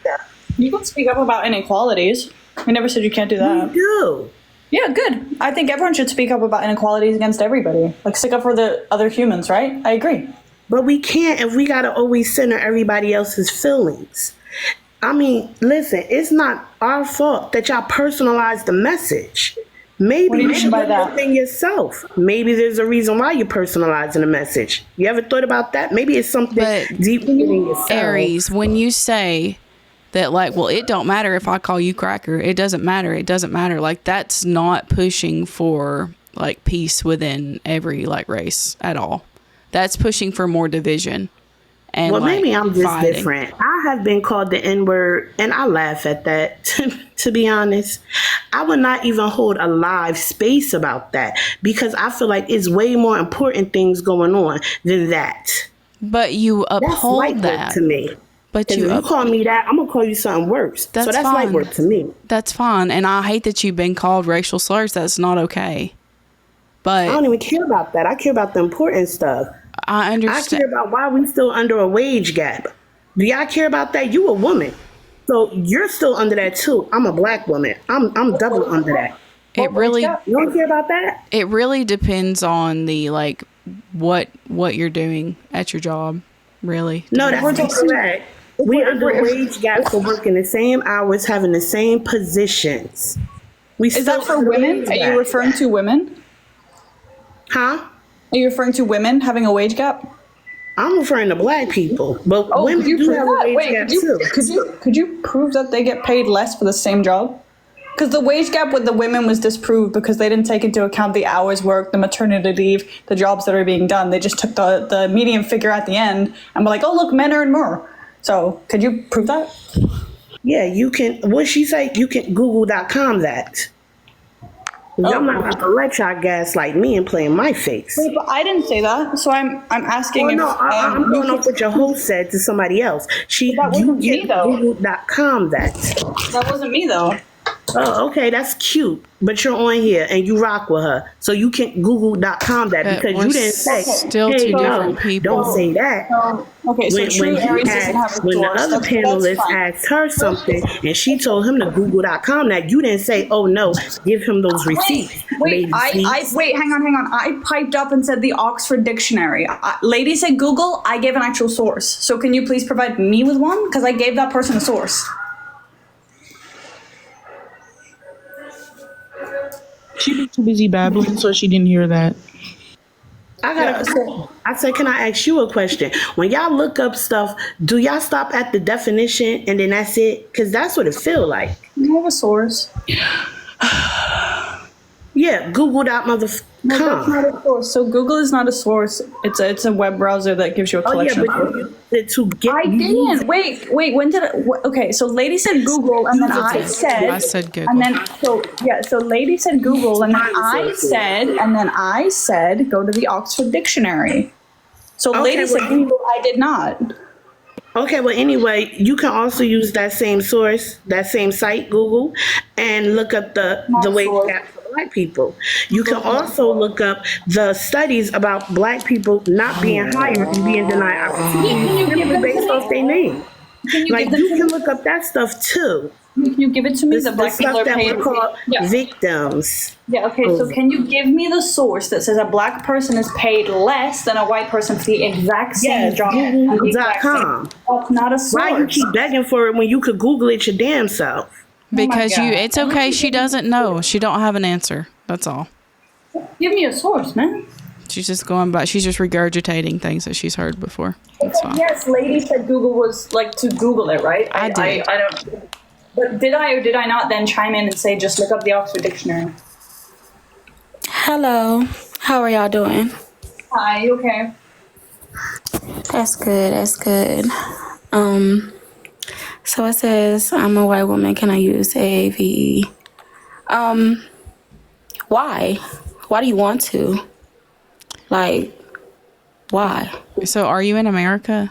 You can speak up about inequalities. We never said you can't do We that. do. Yeah, good. I think everyone should speak up about inequalities against everybody. Like, stick up for the other humans, right? I agree. But we can't if we gotta always center everybody else's feelings. I mean, listen, it's not our fault that y'all personalize the message. Maybe What do you you mean should by look that? within yourself. Maybe there's a reason why you're personalizing the message. You ever thought about that? Maybe it's something But deep within yourself. Aries, when you say that, like, well, it don't matter if I call you cracker, it doesn't matter, like, that's not pushing for like peace within every like race at all. That's pushing for more division. And Well, maybe like, I'm just fighting. different. I have been called the N-word, and I laugh at that, to be honest. I would not even hold a live space about that because I feel like it's way more important things going on than that. But you That's uphold light work that. to me. But 'Cause you if you up- call me that, I'm going to call you something worse. That's so that's light fine. work to me. That's fine. And I hate that you've been called racial slurs. That's not okay. I don't But even care about that. I care about the important stuff. I I understand. care about why we still under a wage gap. Do y'all care about that? You a woman. So you're still under that too. I'm a black woman. I'm double under that. It really You don't care about that? it really depends on the like what you're doing at your job, really. No, that's not correct. We under a wage gap for working the same hours, having the same positions. We Is that for women? Are you referring to women? Huh? Are you referring to women having a wage gap? I'm referring to black people, but women could you do prove have a that? wage Wait, gap could you, too. could you prove that they get paid less for the same job? Because the wage gap with the women was disproved because they didn't take into account the hours worked, the maternity leave, the jobs that are being done. They just took the median figure at the end and were like, oh, look, men earn more. So could you prove that? Yeah, you can. What she say? You can Google.com that. 'Cause I'm not about to let y'all gaslight me and play in my face. Wait, but I didn't say that. So I'm asking Oh if no, I'm you going off what your host said to somebody else. She, That you wasn't me, can though. Google.com that. that wasn't me though. Oh, okay, that's cute. But you're on here and you rock with her. So you can Google.com that But because we're you didn't say, still hey, two different no, people. don't say that. Okay, so True Aries doesn't have a When the source. other That's panelist fine. asked her something and she told him to Google.com that, you didn't say, oh no, give him those receipts. Wait, lady I Sneaks. wait, hang on. I piped up and said the Oxford Dictionary. Lady said Google. I gave an actual source. So can you please provide me with one? Because I gave that person a source. She was too busy babbling, so she didn't hear that. I said, can I ask you a question? When y'all look up stuff, do y'all stop at the definition and then that's it? Because that's what it feel like. You have a source. Yeah, Google.com. No, that's not a source. So Google is not a source. It's a web browser that gives you a Oh yeah, collection. but you said to get. I didn't. Wait. When did I? Okay, so lady said Google, and then I said. I said Google. And then so lady said Google, and then I said, go to the Oxford Dictionary. So Okay, lady said well, Google. I did not. Okay, well, anyway, you can also use that same source, that same site, Google, and look up the wage source. gap for Black people. You can also look up the studies about Black people not being hired and being denied opportunities simply based off their name. Can you Like, give them you to can me? look up that stuff too. Can you give it to me? The The black people stuff are that paid. we call Yeah. victims. Yeah, okay, so can you give me the source that says a black person is paid less than a white person for the exact same Yes, job? and the exact same- Google.com. That's not a source. Why you keep begging for it when you could Google it your damn self? Because God. it's okay. She doesn't know. She don't have an answer. That's all. Give me a source, man. She's just going by. She's just regurgitating things that she's heard before. That's fine. Yes, lady said Google was like to Google it, right? I did. I don't. But did I or did I not then chime in and say just look up the Oxford Dictionary? Hello, how are y'all doing? Hi, you okay? That's good, that's good. So it says, I'm a white woman, can I use AAVE? Why? Why do you want to? Like, why? So, are you in America?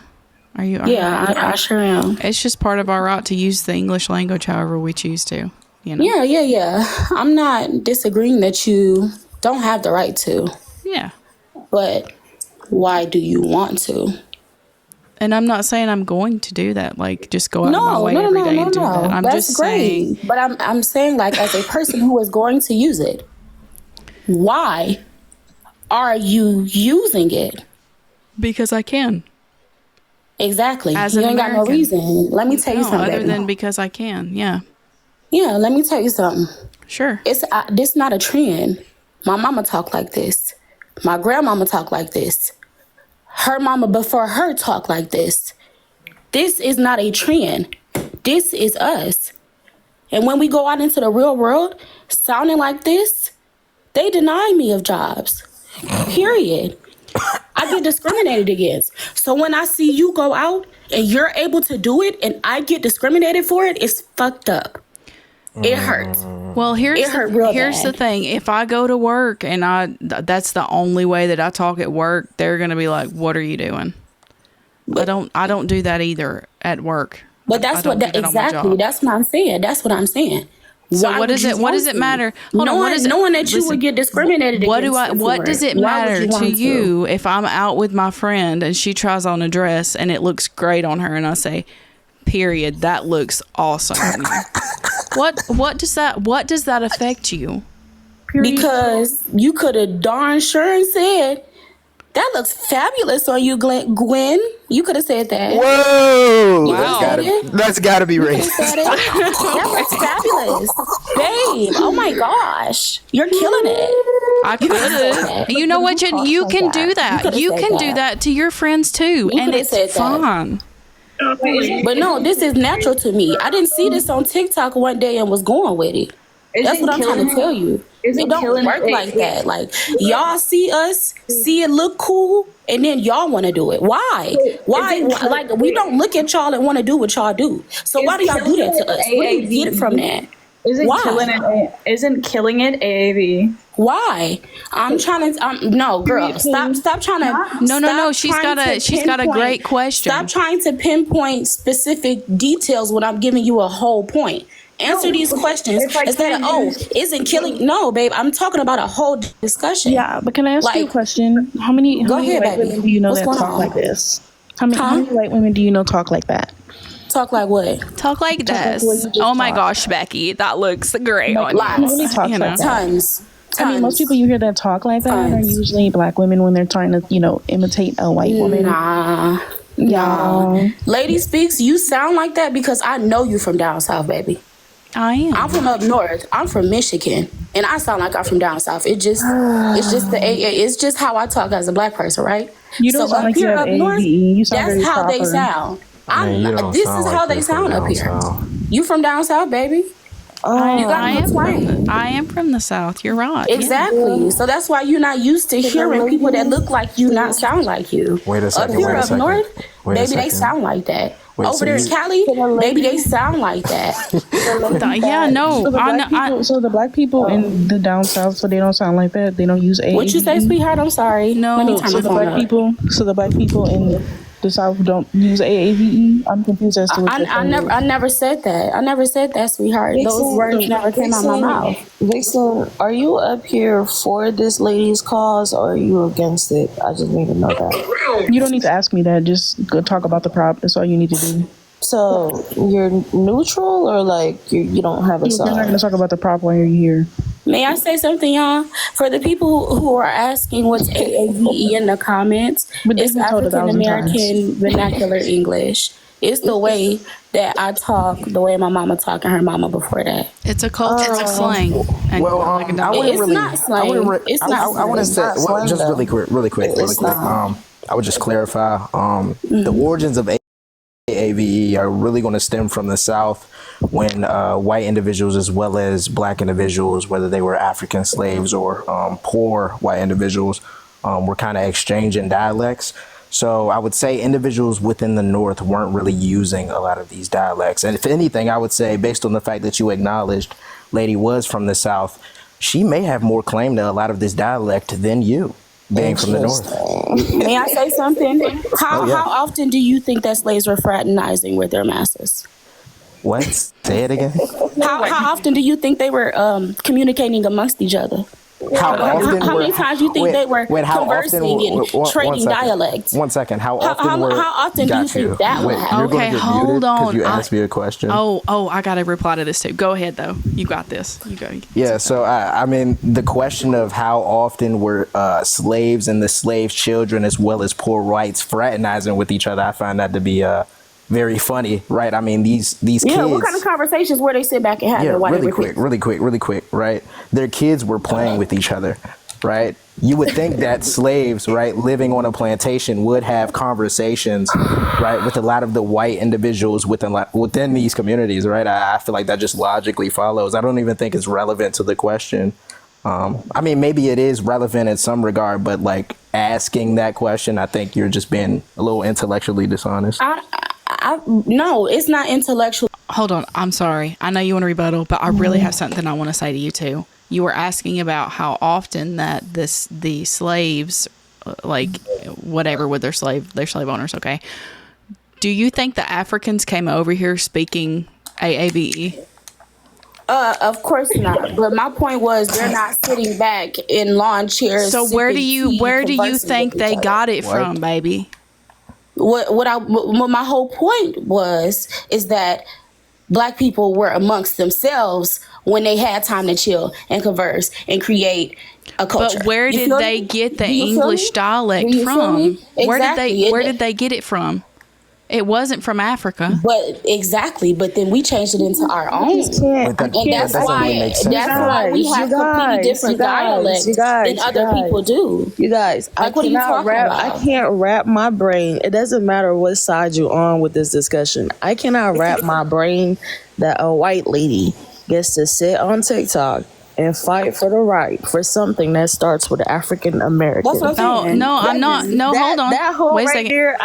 Are you? Yeah, I sure am. It's just part of our right to use the English language however we choose to. You know. Yeah. I'm not disagreeing that you don't have the right to, Yeah. but why do you want to? And I'm not saying I'm going to do that. Like, just go out of my No, way no, every no, day no, and do that. no. I'm That's just great. saying, But I'm saying, like, as a person who is going to use it, why are you using it? because I can. Exactly. As You an ain't got no American. reason. Let me tell you No, something, other baby. than because I can. Yeah, Yeah, let me tell you something. sure. It's this not a trend. My mama talk like this. My grandmama talk like this. Her mama before her talk like this. This is not a trend. This is us. And when we go out into the real world sounding like this, they deny me of jobs. Period. I get discriminated against. So when I see you go out and you're able to do it and I get discriminated for it, it's fucked up. It hurts. Well, here's It hurt real here's the bad. thing. If I go to work and that's the only way that I talk at work, they're gonna be like, "What are you doing?" I don't do that either at work. But that's I don't what do that that on my exactly. job. That's what I'm saying. That's what I'm saying. So Why what would does you it? What want does it to? matter? Hold on. What does it? Knowing that you listen, would get discriminated What do against. I? What does it Why would matter you to want you if I'm out with my friend and she tries on a dress and it looks great on her and I say, "Period, that looks awesome." on you." What does that affect you? Because you could have darn sure said, "That looks fabulous on you, Gwen." You could have said that. Whoa! Wow. That's gotta be You racist. said it. That looks fabulous, babe. Oh my gosh, you're killing it. I could have. You know what, Jen? You can do that. could've You said can do that. that to your friends too, and could've it's said that. fine. But no, this is natural to me. I didn't see this on TikTok one day and was going with it. That's what I'm trying to tell you. It don't work like that. Like, y'all see us, see it look cool, and then y'all want to do it. Why? Like, we don't look at y'all and want to do what y'all do. So why do y'all do that to us? What do you get from that? Why? Isn't killing it AAV? Why? I'm trying to. No, girl, stop trying to. No. stop She's trying got to a pinpoint- great question. Stop trying to pinpoint specific details when I'm giving you a whole point. Answer these questions instead of isn't killing. No, babe, I'm talking about a whole discussion. Yeah, but can I ask you a Like, question? How many Go white ahead, baby. women do you know What's that going talk on? like this? How many white women do you know talk like that? Talk like what? Talk like this. the way you just Oh my talk. gosh, Becky, that looks great on Who you. really talks You know. like that? Tons. I mean, most people you hear that talk like that are Tons. usually black women when they're trying to, imitate a white woman. Nah. Lady Speaks, you sound like that because I know you from down south, baby. I am. I'm from up north. I'm from Michigan, and I sound like I'm from down south. It's just it's just how I talk as a black person, right? You don't sound up like you here have up ADE. north, You sound that's very how they proper. sound. Man, you don't This sound is like how you're they from sound up down here. south. You from down south, baby? I You got am me right. I am from the South. You're right. Yeah. Exactly. So that's why you're not used to hearing people that look like you not sound like you. Wait a second, Up here wait a up second. north, Wait a baby, they second. sound like that. Wait, Over so there in you- Cali, baby, they sound like that. Yeah, no. So the I black know. people, so the black people in the down south, so they don't sound like that. They don't use AAVE. What you say, sweetheart? I'm sorry. No. Let me So, turn so my the phone black up. people, in the south don't use AAVE. I'm confused as to what you're saying. I never said that. I never said that, sweetheart. Those words never came out my mouth. Vixen, are you up here for this lady's cause or are you against it? I just need to know that. You don't need to ask me that. Just go talk about the prop. That's all you need to do. So you're neutral or like you don't have a You're not going to side? talk about the prop while you're here. May I say something, y'all? For the people who are asking what's AAVE in the comments, But they've it's been told African 1,000 times. American Vernacular English. It's the way that I talk, the way my mama talked and her mama before that. It's a cultural slang. And Well, I I can- wouldn't It's really. not slang. I wouldn't. It's not I wouldn't slang. say. It's not Well, just slang, really quick. It's not. I would just clarify. The origins of AAVE are really going to stem from the South when white individuals as well as black individuals, whether they were African slaves or poor white individuals, were kind of exchanging dialects. So I would say individuals within the North weren't really using a lot of these dialects. And if anything, I would say based on the fact that you acknowledged Lady was from the South, she may have more claim to a lot of this dialect than you, being from the North. May I say something? How yeah. how often do you think that slaves were fraternizing with their masters? What? Say it again. How often do you think they were communicating amongst each other? How many times you think they were how conversing and trading dialects? 1 second. How How often often do you think that would happen? You're gonna Okay, get hold muted 'cause on. you asked me a question. Oh, I got to reply to this too. Go ahead though. You got this. You go. Yeah, so I mean, the question of how often were slaves and the slaves' children, as well as poor whites, fraternizing with each other, I find that to be very funny, right? I mean, these kids. What kind of conversations where they sit back and have Yeah, it while really they were quick, kids? really quick, right? Their kids were playing with each other, right? You would think that slaves, right, living on a plantation would have conversations, right, with a lot of the white individuals within these communities, right? I feel like that just logically follows. I don't even think it's relevant to the question. I mean, maybe it is relevant in some regard, but like asking that question, I think you're just being a little intellectually dishonest. No, it's not intellectual. Hold on. I'm sorry. I know you want to rebuttal, but I really have something I want to say to you too. You were asking about how often that the slaves, like whatever with their slave owners. Okay. Do you think the Africans came over here speaking AAVE? Of course not. But my point was they're not sitting back in lawn chairs. So where do you conversing think with they each other. got it from, baby? What my whole point is that Black people were amongst themselves when they had time to chill and converse and create a culture. But where You did feel they me? get the Do you feel English me? dialect Do you feel me? from? Exactly. Where did they get it from? It wasn't from Africa. But then we changed it into our own. But that And that's doesn't really make sense. why we have completely different dialects than other people do. You guys, Like, what are you talking about? I can't wrap my brain. It doesn't matter what side you're on with this discussion. I cannot wrap my brain that a white lady gets to sit on TikTok and fight for the right for something that starts with African American. That's what I'm saying. No, I'm not. No, hold on. That whole Wait a right second. there,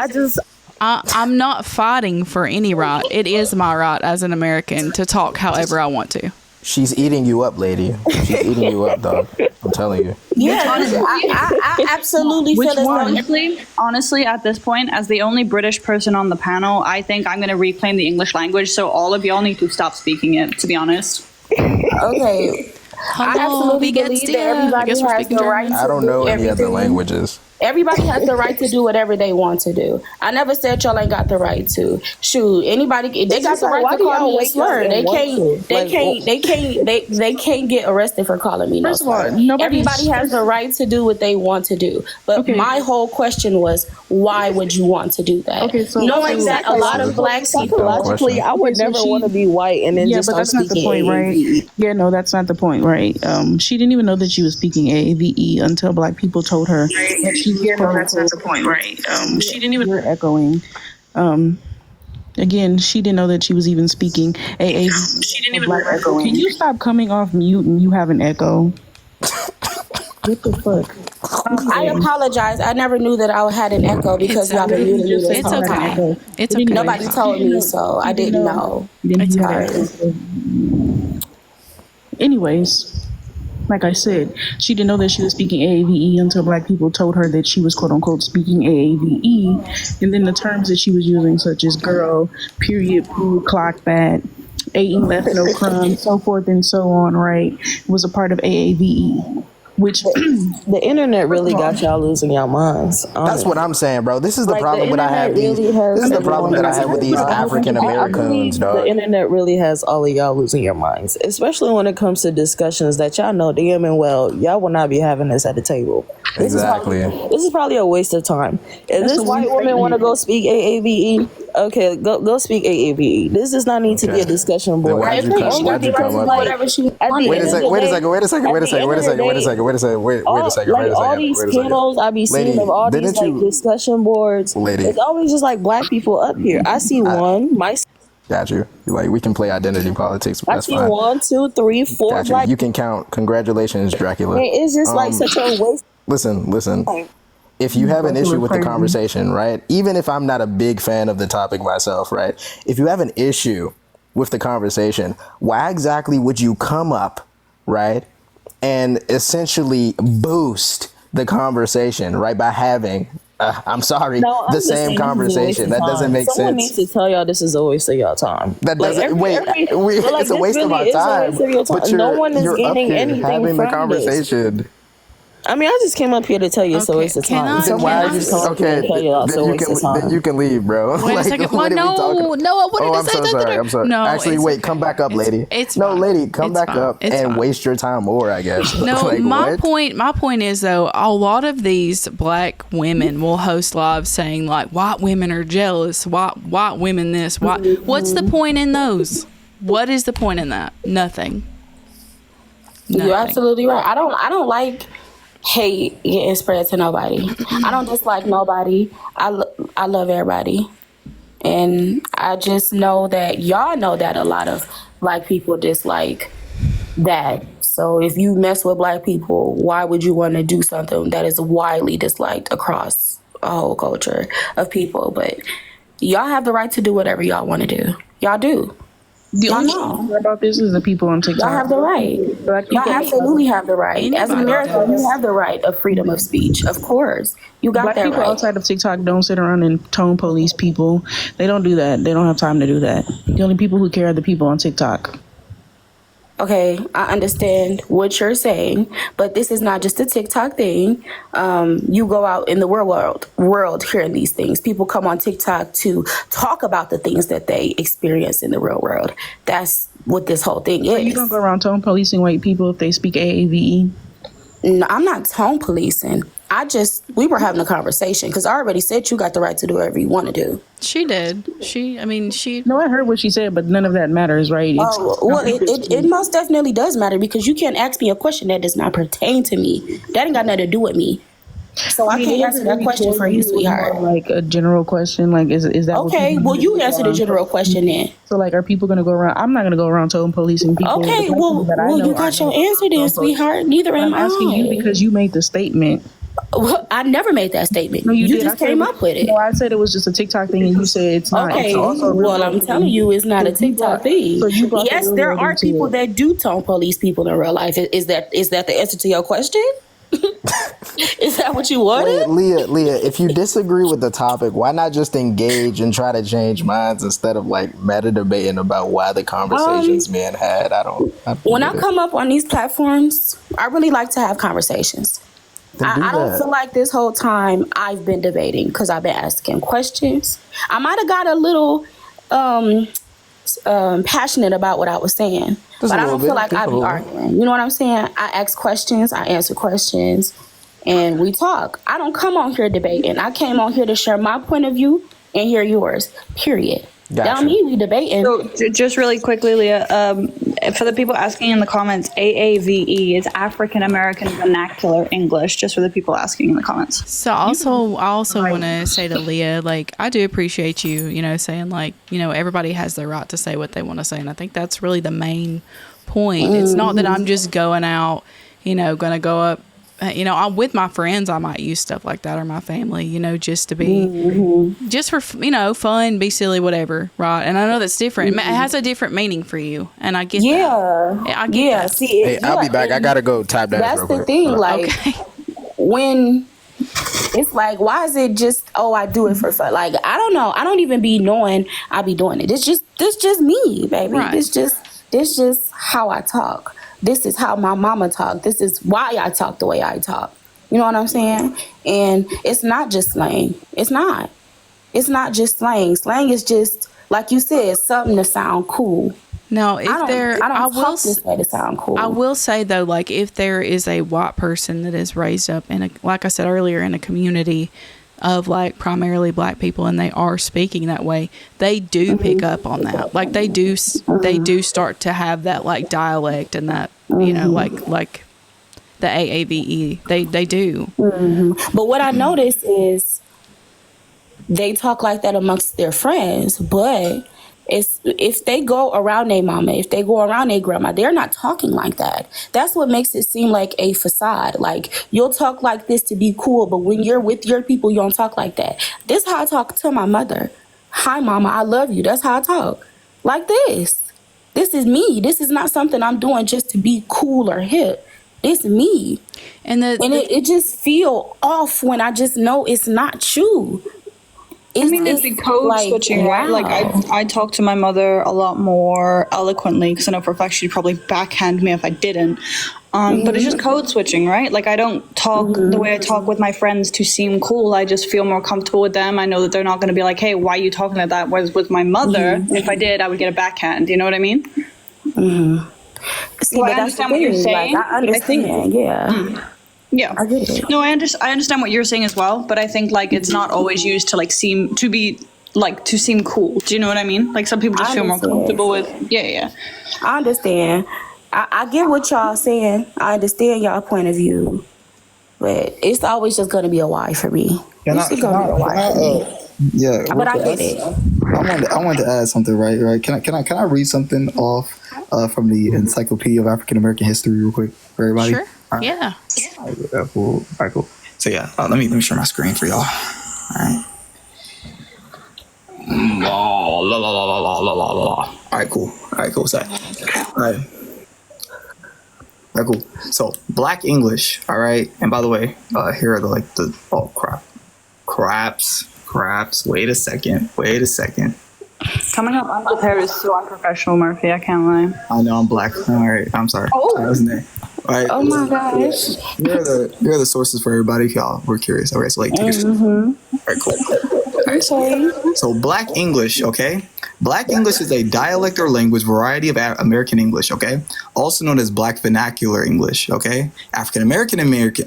I'm not fighting for any right. It is my right as an American to talk however I want to. She's eating you up, lady. She's eating you up, dog. I'm telling you. Yeah, I absolutely feel that. Honestly, at this point, as the only British person on the panel, I think I'm going to reclaim the English language. So all of y'all need to stop speaking it. To be honest. Okay. I absolutely believe that everybody has the right to I don't know do any other everything. languages. Everybody has the right to do whatever they want to do. I never said y'all ain't got the right to. Shoot, anybody they got the right to call me a slur. They can't get arrested for calling me no slur. Everybody has the right to do what they want to do. But my whole question was, why would you want to do that? Okay, so knowing that a lot of Black people psychologically, I would never want to be white and then Yeah, just but start that's not the speaking point, right? AAVE. Yeah, no, that's not the point, right? She didn't even know that she was speaking AAVE until Black people told her that she was. Yeah, no, that's not the point, right? She didn't even. You're echoing. Again, she didn't know that she was even speaking AAVE. She didn't even. Black echoing. Can you stop coming off mute and you have an echo? What the fuck? I apologize. I never knew that I had an echo because y'all been muting me this It's whole okay. time. It's okay. Nobody told me, so I didn't know. It's Sorry. Anyways, like I said, she didn't know that she was speaking AAVE until Black people told her that she was quote unquote speaking AAVE. And then the terms that she was using, such as girl, period, poo, clock that, ain't left no crumbs, so forth and so on, right, was a part of AAVE. Which The internet really got y'all losing your minds. That's what I'm saying, bro. This is the Like, problem the that I have. internet really has This is the everyone problem that I have with these losing their African minds. I Americans, believe dog. The internet really has all of y'all losing your minds, especially when it comes to discussions that y'all know damn and well y'all will not be having this at the table. Exactly. This is probably a waste of time. If this white woman want to go speak AAVE, okay, go speak AAVE. This does not need to be a discussion Then board. why'd you come up? Whatever she At the Wait end a of second. the Wait a day- second. Wait a second. at Wait a the second. end Wait a of the second. Wait a day, second. Wait a second. Wait a second. Wait a second. Wait a all second. these Wait a second. panels I be seeing Lady, of all these didn't like you- discussion boards, Lady. it's always just like Black people up here. I see one, Got you. Like, we can play identity politics. I That's see fine. 1, 2, 3, 4 Got you. Black. You can count. Congratulations, Dracula. And it's just like such a waste. Listen. If you have an issue with the conversation, right? Even if I'm not a big fan of the topic myself, right? If you have an issue with the conversation, why exactly would you come up, right, and essentially boost the conversation, right, by having I'm sorry. No, I'm The just same saying this is a waste conversation. of That time. doesn't make Someone sense. needs to tell y'all this is a waste of y'all time. That Like, doesn't it's a this waste of really our is a time. waste of your time. But No one is you're up gaining here anything having the from this. conversation. I mean, I just came up here to tell you it's a Okay, waste of can time. I- Then Someone why are just you come up here okay? to tell you it's a Then you waste can of time. then you can leave, bro. Wait a second. what are we talking? No, I wanted Oh, to I'm say so that. sorry. I'm sorry. No, Actually, it's wait. okay. Come back up, lady. It's no, fine. lady. Come It's back fine. up It's and fine. waste your time more. I guess. No, Like, my what? point is though, a lot of these black women will host lives saying like white women are jealous, white women this, what's the point in those? What is the point in that? Nothing. You're absolutely right. I don't like hate getting spread to nobody. I don't dislike nobody. I love everybody. And I just know that y'all know that a lot of black people dislike that. So if you mess with black people, why would you want to do something that is widely disliked across a whole culture of people? But y'all have the right to do whatever y'all want to do. Y'all do. The Y'all only know. thing about this is the people on TikTok. Y'all have the right. Black Y'all people, absolutely have the right. As an Anybody American, does. you have the right of freedom of speech. Of course. You got black that people right. outside of TikTok don't sit around and tone police people. They don't do that. They don't have time to do that. The only people who care are the people on TikTok. Okay, I understand what you're saying, but this is not just a TikTok thing. You go out in the world hearing these things. People come on TikTok to talk about the things that they experience in the real world. That's what this whole thing So you is. don't go around tone policing white people if they speak AAVE. No, I'm not tone policing. We were having a conversation because I already said you got the right to do whatever you want to do. She did. She. No, I heard what she said, but none of that matters, right? Oh, well, it most definitely does matter because you can't ask me a question that does not pertain to me. That ain't got nothing to do with me. So I can't answer that question for you, sweetheart. Like a general question, like is that Okay, well, you answer the general question then. So like, are people gonna go around? I'm not gonna go around tone policing people. Okay, The well, people that I know you got are your answer then, sweetheart. Neither am I'm asking you I. because you made the statement. Well, I never made that statement. No, you did. just I said came up with it. No, I said it was just a TikTok thing, and you said it's not. Okay, It's also well, I'm telling you, it's not a TikTok thing. So you brought the Yes, real there world are into people it. that do tone police people in real life. Is that the answer to your question? Is that what you wanted? Wait, Leah, if you disagree with the topic, why not just engage and try to change minds instead of like meta debating about why the conversations being had? I don't When get I it. come up on these platforms, I really like to have conversations. Then do I don't that. feel like this whole time I've been debating because I've been asking questions. I might have got a little passionate about what I was saying, but I don't feel like I be arguing. You know what I'm saying? I ask questions, I answer questions, and we talk. I don't come on here debating. I came on here to share my point of view and hear yours. Period. That Gotcha. don't mean we debating. So just really quickly, Leah, for the people asking in the comments, AAVE is African American Vernacular English, just for the people asking in the comments. So I also want to say to Leah, like, I do appreciate you, saying like, everybody has the right to say what they want to say. And I think that's really the main point. It's not that I'm just going out, going to go up, I'm with my friends, I might use stuff like that, or my family, just to be, just for, fun, be silly, whatever. Right. And I know that's different. It has a different meaning for you. And I get that. I get that. See, Hey, I'll be back. I gotta go tap dance That's real the quick. thing. Like, Okay. when it's like, why is it just, I do it for fun? Like, I don't know. I don't even be knowing I be doing it. This just me, baby. Right. This just how I talk. This is how my mama talk. This is why I talk the way I talk. You know what I'm saying? And it's not just slang. It's not just slang. Slang is just, like you said, something to sound cool. Now, if I don't will talk this way to sound cool. I will say though, like if there is a white person that is raised up in like I said earlier, in a community of like primarily black people, and they are speaking that way, they do pick up on that. Like they do start to have that like dialect and that, like the AAVE, they do. But what I notice is they talk like that amongst their friends, but if they go around their mama, if they go around their grandma, they're not talking like that. That's what makes it seem like a facade. Like, you'll talk like this to be cool, but when you're with your people, you don't talk like that. This is how I talk to my mother. Hi, mama, I love you. That's how I talk. Like this. This is me. This is not something I'm doing just to be cool or hip. It's me. And it just feel off when I just know it's not true. I mean, it'd be code switching, right? Like, I talk to my mother a lot more eloquently because I know for a fact she'd probably backhand me if I didn't. But it's just code switching, right? Like, I don't talk the way I talk with my friends to seem cool. I just feel more comfortable with them. I know that they're not going to be like, hey, why are you talking like that? Whereas with my mother, if I did, I would get a backhand. You know what I mean? See, Well, but I that's the understand what you're thing, saying. Like, I understand, yeah. Yeah. I get it. No, I understand what you're saying as well, but I think like it's not always used to like seem cool. Do you know what I mean? Like some people just feel more comfortable with yeah. I understand. I get what y'all saying. I understand y'all point of view. But it's always just gonna be a why for me. It's gonna be a why for me. Yeah, But I get it. I wanted to add something, right? Can I read something off from the Encyclopedia of African American History real quick for everybody? Sure. All right. Yeah. All right, cool. So yeah, let me share my screen for y'all. All right. All right, cool. So, all right, cool. So Black English, all right. And by the way, here are craps. Wait a second. Coming up unprepared is so unprofessional, Murphy. I can't lie. I know I'm Black. All right, I'm sorry. Oh. That was name. All right. Oh my gosh. Here are the sources for everybody if y'all were curious. Okay, so like take a all right, cool. All right, so Black English, okay? Black English is a dialect or language variety of American English, okay? Also known as Black Vernacular English, okay? African American English,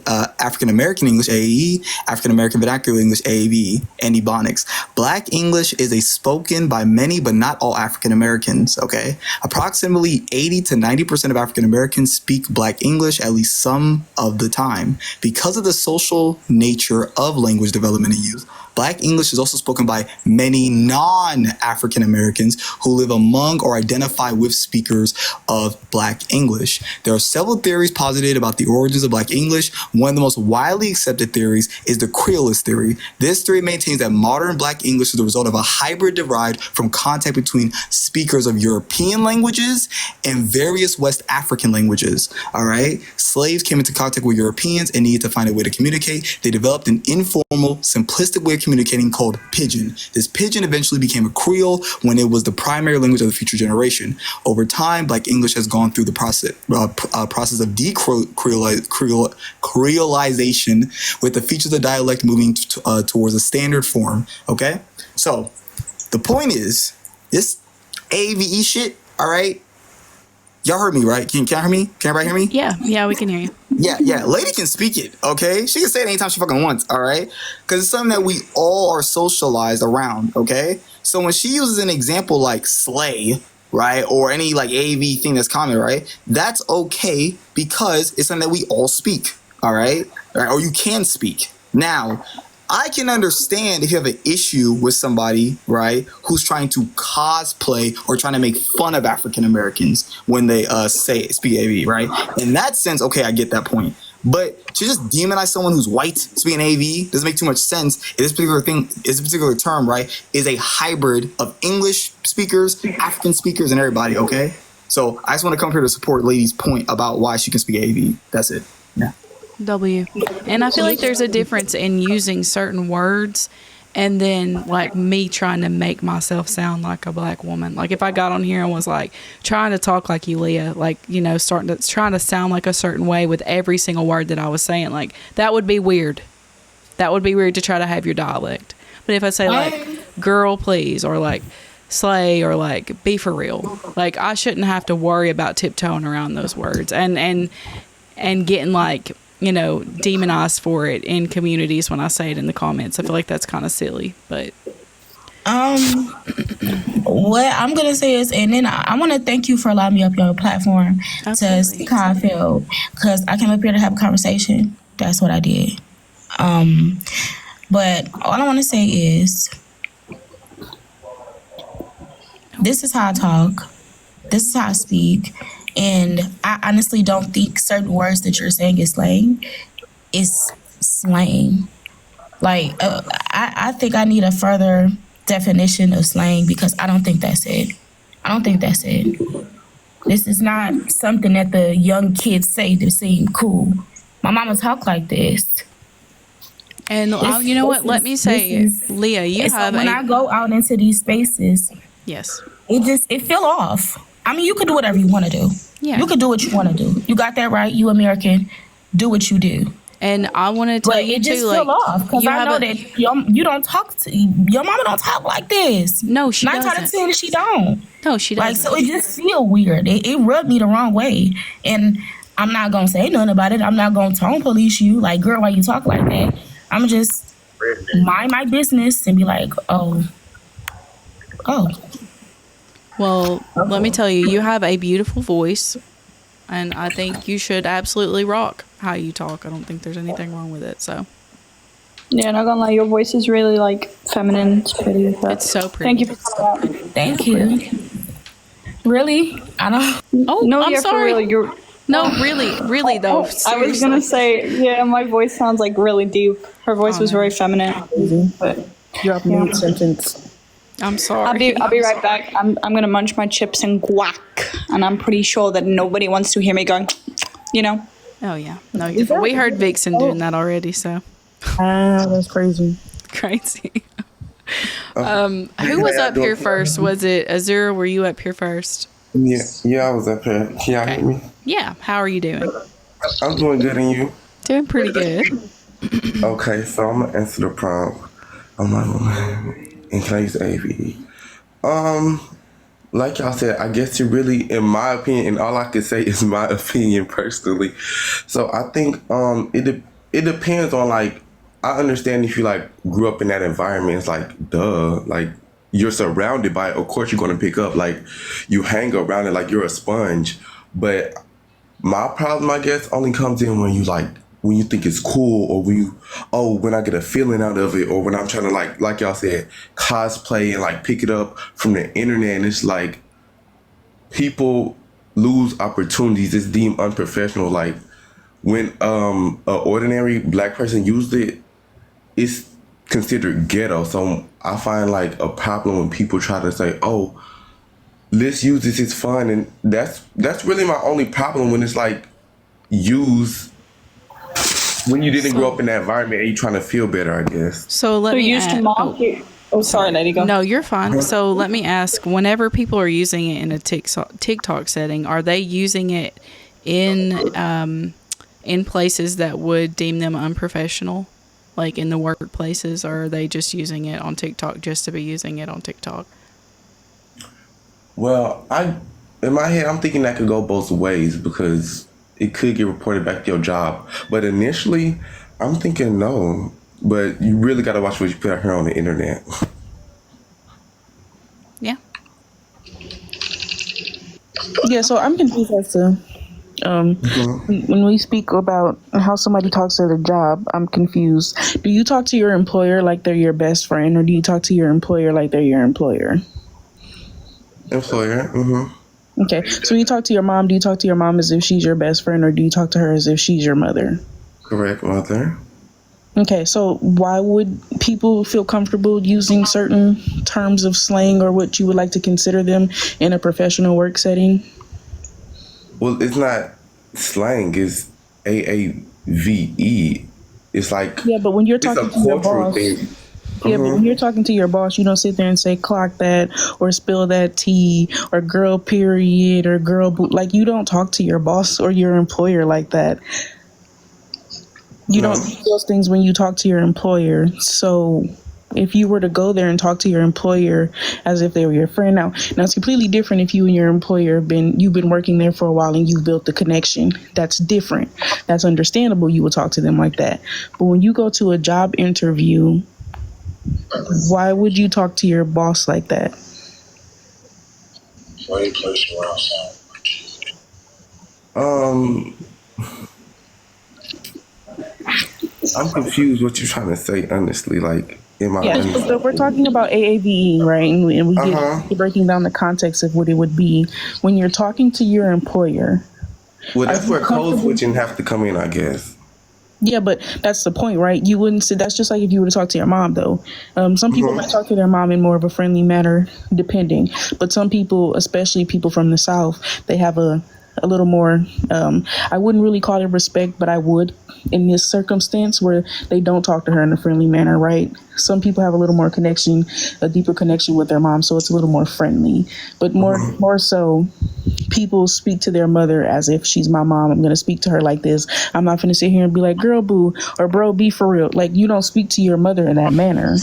AAE, African American Vernacular English, AAVE, and Ebonics. Black English is a spoken by many but not all African Americans, okay? Approximately 80 to 90% of African Americans speak Black English at least some of the time. Because of the social nature of language development and use, Black English is also spoken by many non-African Americans who live among or identify with speakers of Black English. There are several theories posited about the origins of Black English. One of the most widely accepted theories is the Creolist theory. This theory maintains that modern Black English is the result of a hybrid derived from contact between speakers of European languages and various West African languages. All right. Slaves came into contact with Europeans and needed to find a way to communicate. They developed an informal, simplistic way of communicating called Pidgin. This Pidgin eventually became a Creole when it was the primary language of the future generation. Over time, Black English has gone through the process of decreolization, with the features of the dialect moving towards a standard form. Okay, so the point is this AVE shit. All right, y'all heard me, right? Can you hear me? Can everybody hear me? Yeah, we can hear you. Yeah, lady can speak it, okay? She can say it anytime she fucking wants, all right? Because it's something that we all are socialized around, okay? So when she uses an example like slay, right, or any like AV thing that's common, right, that's okay because it's something that we all speak, all right? Or you can speak. Now, I can understand if you have an issue with somebody, right, who's trying to cosplay or trying to make fun of African Americans when they speak AV, right? In that sense, okay, I get that point. But to just demonize someone who's white speaking AV doesn't make too much sense. This particular term, right, is a hybrid of English speakers, African speakers, and everybody, okay? So I just want to come here to support Lady's point about why she can speak AV. That's it. Yeah. W. And I feel like there's a difference in using certain words and then like me trying to make myself sound like a Black woman. Like if I got on here and was like trying to talk like Elia, like, you know, trying to sound like a certain way with every single word that I was saying, like that would be weird. That would be weird to try to have your dialect. But if I say like girl please or like slay or like be for real, like I shouldn't have to worry about tiptoeing around those words and getting like, you know, demonized for it in communities when I say it in the comments. I feel like that's kind of silly, but what I'm gonna say is, and then I want to thank you for allowing me up your platform to speak how I feel, because I came up here to have a conversation. That's what I did. But all I want to say is, this is how I talk. This is how I speak. And I honestly don't think certain words that you're saying is slang. It's slang. Like, I think I need a further definition of slang because I don't think that's it. This is not something that the young kids say to seem cool. My mama talk like this. And you know what? Let me say, Leah, you have when I go out into these spaces, yes, it feel off. I mean, you can do whatever you want to do. Yeah. You can do what you want to do. You got that right. You American. Do what you do. And I want to tell you it just too, feel like, off because I know that you don't talk to your mama. Don't talk like this. No, she doesn't. 9 out of 10, she don't. No, she doesn't. Like, so it just feel weird. It rubbed me the wrong way, and I'm not gonna say nothing about it. I'm not gonna tone police you. Like, girl, why you talk like that? I'm just mind my business and be like, oh. Well, let me tell you, you have a beautiful voice, and I think you should absolutely rock how you talk. I don't think there's anything wrong with it. So, yeah, not gonna lie, your voice is really like feminine. It's pretty. It's so pretty. Thank you for that. Thank you. Really? I don't. Oh, No, I'm yeah, sorry. for real. You're. No, really though. I was gonna say, yeah, my voice sounds like really deep. Her voice was very feminine. But You're up mid-sentence. I'm sorry. I'll be right back. I'm gonna munch my chips and guac, and I'm pretty sure that nobody wants to hear me going, you know. Oh yeah, no, you're fine. We heard Vixen doing that already, so That's crazy. crazy. Who was up here first? Was it Azura? Were you up here first? Yeah, I was up here. Can y'all hear me? Yeah. How are you doing? I'm doing good, and you? Doing pretty good. Okay, so I'm gonna answer the prompt. I'm like, and can I use AVE? Like y'all said, I guess it really, in my opinion, and all I can say is my opinion personally. So I think it depends on, like, I understand if you like grew up in that environment, it's like duh, like you're surrounded by it, of course you're gonna pick up, like you hang around it like you're a sponge. But my problem, I guess, only comes in when you think it's cool, or when I get a feeling out of it, or when I'm trying to like y'all said, cosplay and like pick it up from the internet, and it's like people lose opportunities. It's deemed unprofessional. Like when a ordinary black person used it, it's considered ghetto. So I find like a problem when people try to say, oh, let's use this, it's fun. And that's really my only problem, when it's like used when you didn't grow up in that environment and you're trying to feel better, I guess. So let me used to mock you. Oh, sorry, lady, go. No, you're fine. So let me ask, whenever people are using it in a TikTok setting, are they using it in places that would deem them unprofessional, like in the workplaces, or are they just using it on TikTok just to be using it on TikTok? Well, in my head, I'm thinking that could go both ways, because it could get reported back to your job. But initially, I'm thinking no. But you really got to watch what you put out here on the internet. Yeah. Yeah, so I'm confused as to when we speak about how somebody talks at a job, I'm confused. Do you talk to your employer like they're your best friend, or do you talk to your employer like they're your employer? Employer, Okay, so you talk to your mom. Do you talk to your mom as if she's your best friend, or do you talk to her as if she's your mother? Correct, mother. Okay, so why would people feel comfortable using certain terms of slang, or what you would like to consider them, in a professional work setting? Well, it's not slang, it's AAVE. It's like, yeah, but when you're talking to your boss, thing. Yeah, but when you're talking to your boss, you don't sit there and say clock that, or spill that tea, or girl period, or girl boot. Like, you don't talk to your boss or your employer like that. You don't do those things when you talk to your employer. So if you were to go there and talk to your employer as if they were your friend, now it's completely different if you and your employer you've been working there for a while and you've built the connection. That's different. That's understandable. You would talk to them like that. But when you go to a job interview, why would you talk to your boss like that? I'm confused what you're trying to say, honestly. Like, so we're talking about AAVE, right? And we get breaking down the context of what it would be when you're talking to your employer. Well, that's where code switching have to come in, I guess. Yeah, but that's the point, right? You wouldn't say that's just like if you were to talk to your mom, though. Some people might talk to their mom in more of a friendly manner, depending. But some people, especially people from the South, they have a little more, I wouldn't really call it respect, but I would in this circumstance where they don't talk to her in a friendly manner, right? Some people have a little more connection, a deeper connection with their mom, so it's a little more friendly. But more so, people speak to their mother as if she's my mom. I'm going to speak to her like this. I'm not going to sit here and be like, girl, boo, or bro, be for real. Like, you don't speak to your mother in that manner.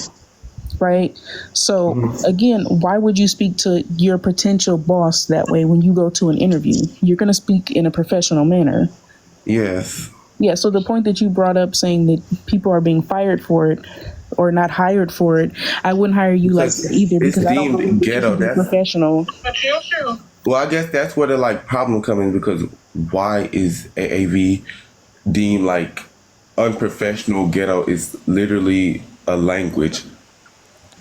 Right. So again, why would you speak to your potential boss that way when you go to an interview? You're going to speak in a professional manner. Yes. Yeah. So the point that you brought up saying that people are being fired for it or not hired for it, I wouldn't hire you like that either because I don't believe ghetto. That's professional. Well, I guess that's where the like problem comes in because why is AAV deemed like unprofessional? Ghetto is literally a language.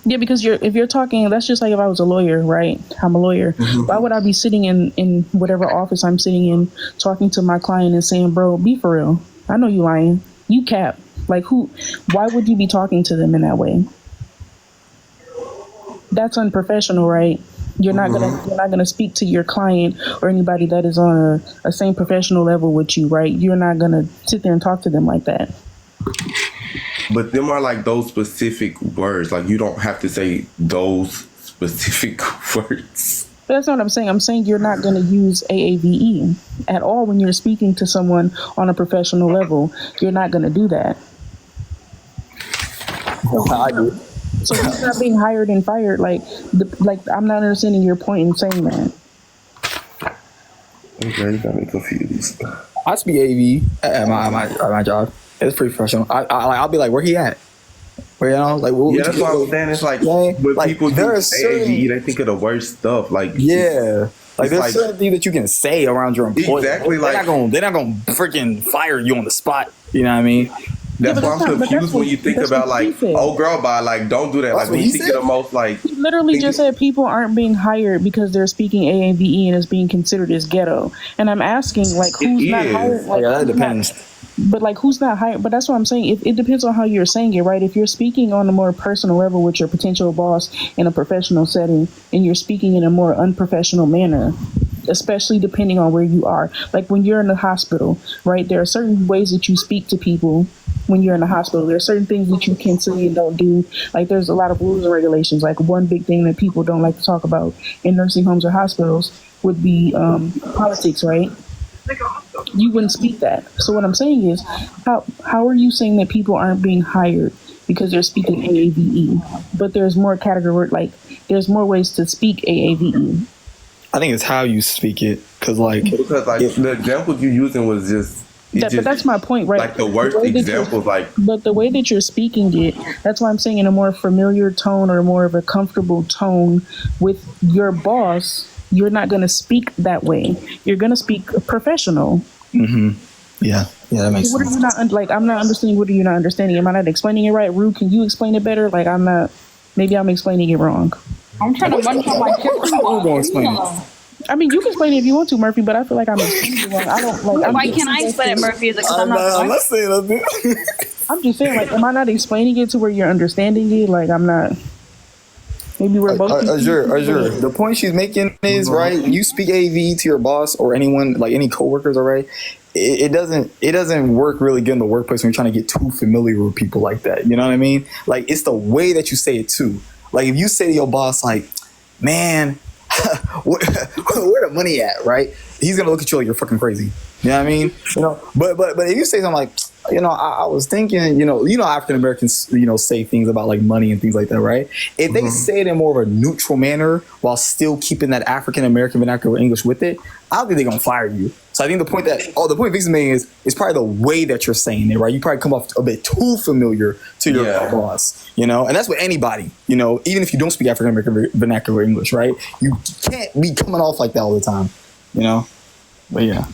Yeah, because if you're talking, that's just like if I was a lawyer, right? I'm a lawyer. Why would I be sitting in whatever office I'm sitting in, talking to my client and saying, bro, be for real. I know you lying. You cap. Like why would you be talking to them in that way? That's unprofessional, right? You're not gonna speak to your client or anybody that is on a same professional level with you, right? You're not gonna sit there and talk to them like that. But them are like those specific words. Like you don't have to say those specific words. But that's not what I'm saying. I'm saying you're not going to use AAVE at all when you're speaking to someone on a professional level. You're not going to do that. I do. So you're not being hired and fired. Like I'm not understanding your point in saying that. Okay, you got me confused. I speak AV at my job. It's pretty professional. I'll be like, where he at? Where, you know, like, yeah, that's what I'm saying. It's like when like, people do AAVE, they think of the worst stuff. Like, yeah, like there's certain things that you can say around your employee. Exactly, they're not gonna freaking fire you on the spot. You know what I mean? That's why I'm confused when you think about like, oh girl, bye, like don't do that. Like when you think of the most like, he literally just said people aren't being hired because they're speaking AAVE and it's being considered as ghetto. And I'm asking like, who's not hired? Like, yeah, that depends. But like, who's not hired? But that's what I'm saying. It depends on how you're saying it, right? If you're speaking on a more personal level with your potential boss in a professional setting, and you're speaking in a more unprofessional manner, especially depending on where you are. Like when you're in the hospital, right? There are certain ways that you speak to people when you're in the hospital. There are certain things that you can say and don't do. Like there's a lot of rules and regulations. Like one big thing that people don't like to talk about in nursing homes or hospitals would be politics, right? You wouldn't speak that. So what I'm saying is, how are you saying that people aren't being hired because they're speaking AAVE? But there's more category, like there's more ways to speak AAVE. I think it's how you speak it, because the example you're using was just. But that's my point, right? Like the worst examples, like. But the way that you're speaking it, that's why I'm saying in a more familiar tone or more of a comfortable tone with your boss. You're not going to speak that way. You're going to speak professional. Mm-hmm. Yeah, that makes sense. What are you not like? I'm not understanding. What are you not understanding? Am I not explaining it right? Rue, can you explain it better? Like I'm not. Maybe I'm explaining it wrong. I'm trying to munch on my chips. I mean, you can explain it if you want to, Murphy. But I feel like I'm explaining it wrong. I don't like. Why can't I explain it, Murphy? Is it because I'm not saying nothing. I'm just saying, like, am I not explaining it to where you're understanding it? Like, I'm not. Maybe we're both. Azure. The point she's making is right. When you speak AV to your boss or anyone, like any coworkers, all right, it doesn't work really good in the workplace when you're trying to get too familiar with people like that. You know what I mean? Like it's the way that you say it too. Like if you say to your boss, like, "Man, where the money at?" Right? He's gonna look at you like you're fucking crazy. You know what I mean? You know. But if you say something like, you know, I was thinking, you know, African Americans, you know, say things about like money and things like that, right? If they say it in more of a neutral manner while still keeping that African American vernacular English with it, I don't think they're gonna fire you. So I think the point Vic's making is probably the way that you're saying it, right? You probably come off a bit too familiar to your boss, you know, and that's with anybody, you know, even if you don't speak African American vernacular English, right? You can't be coming off like that all the time, you know. But yeah.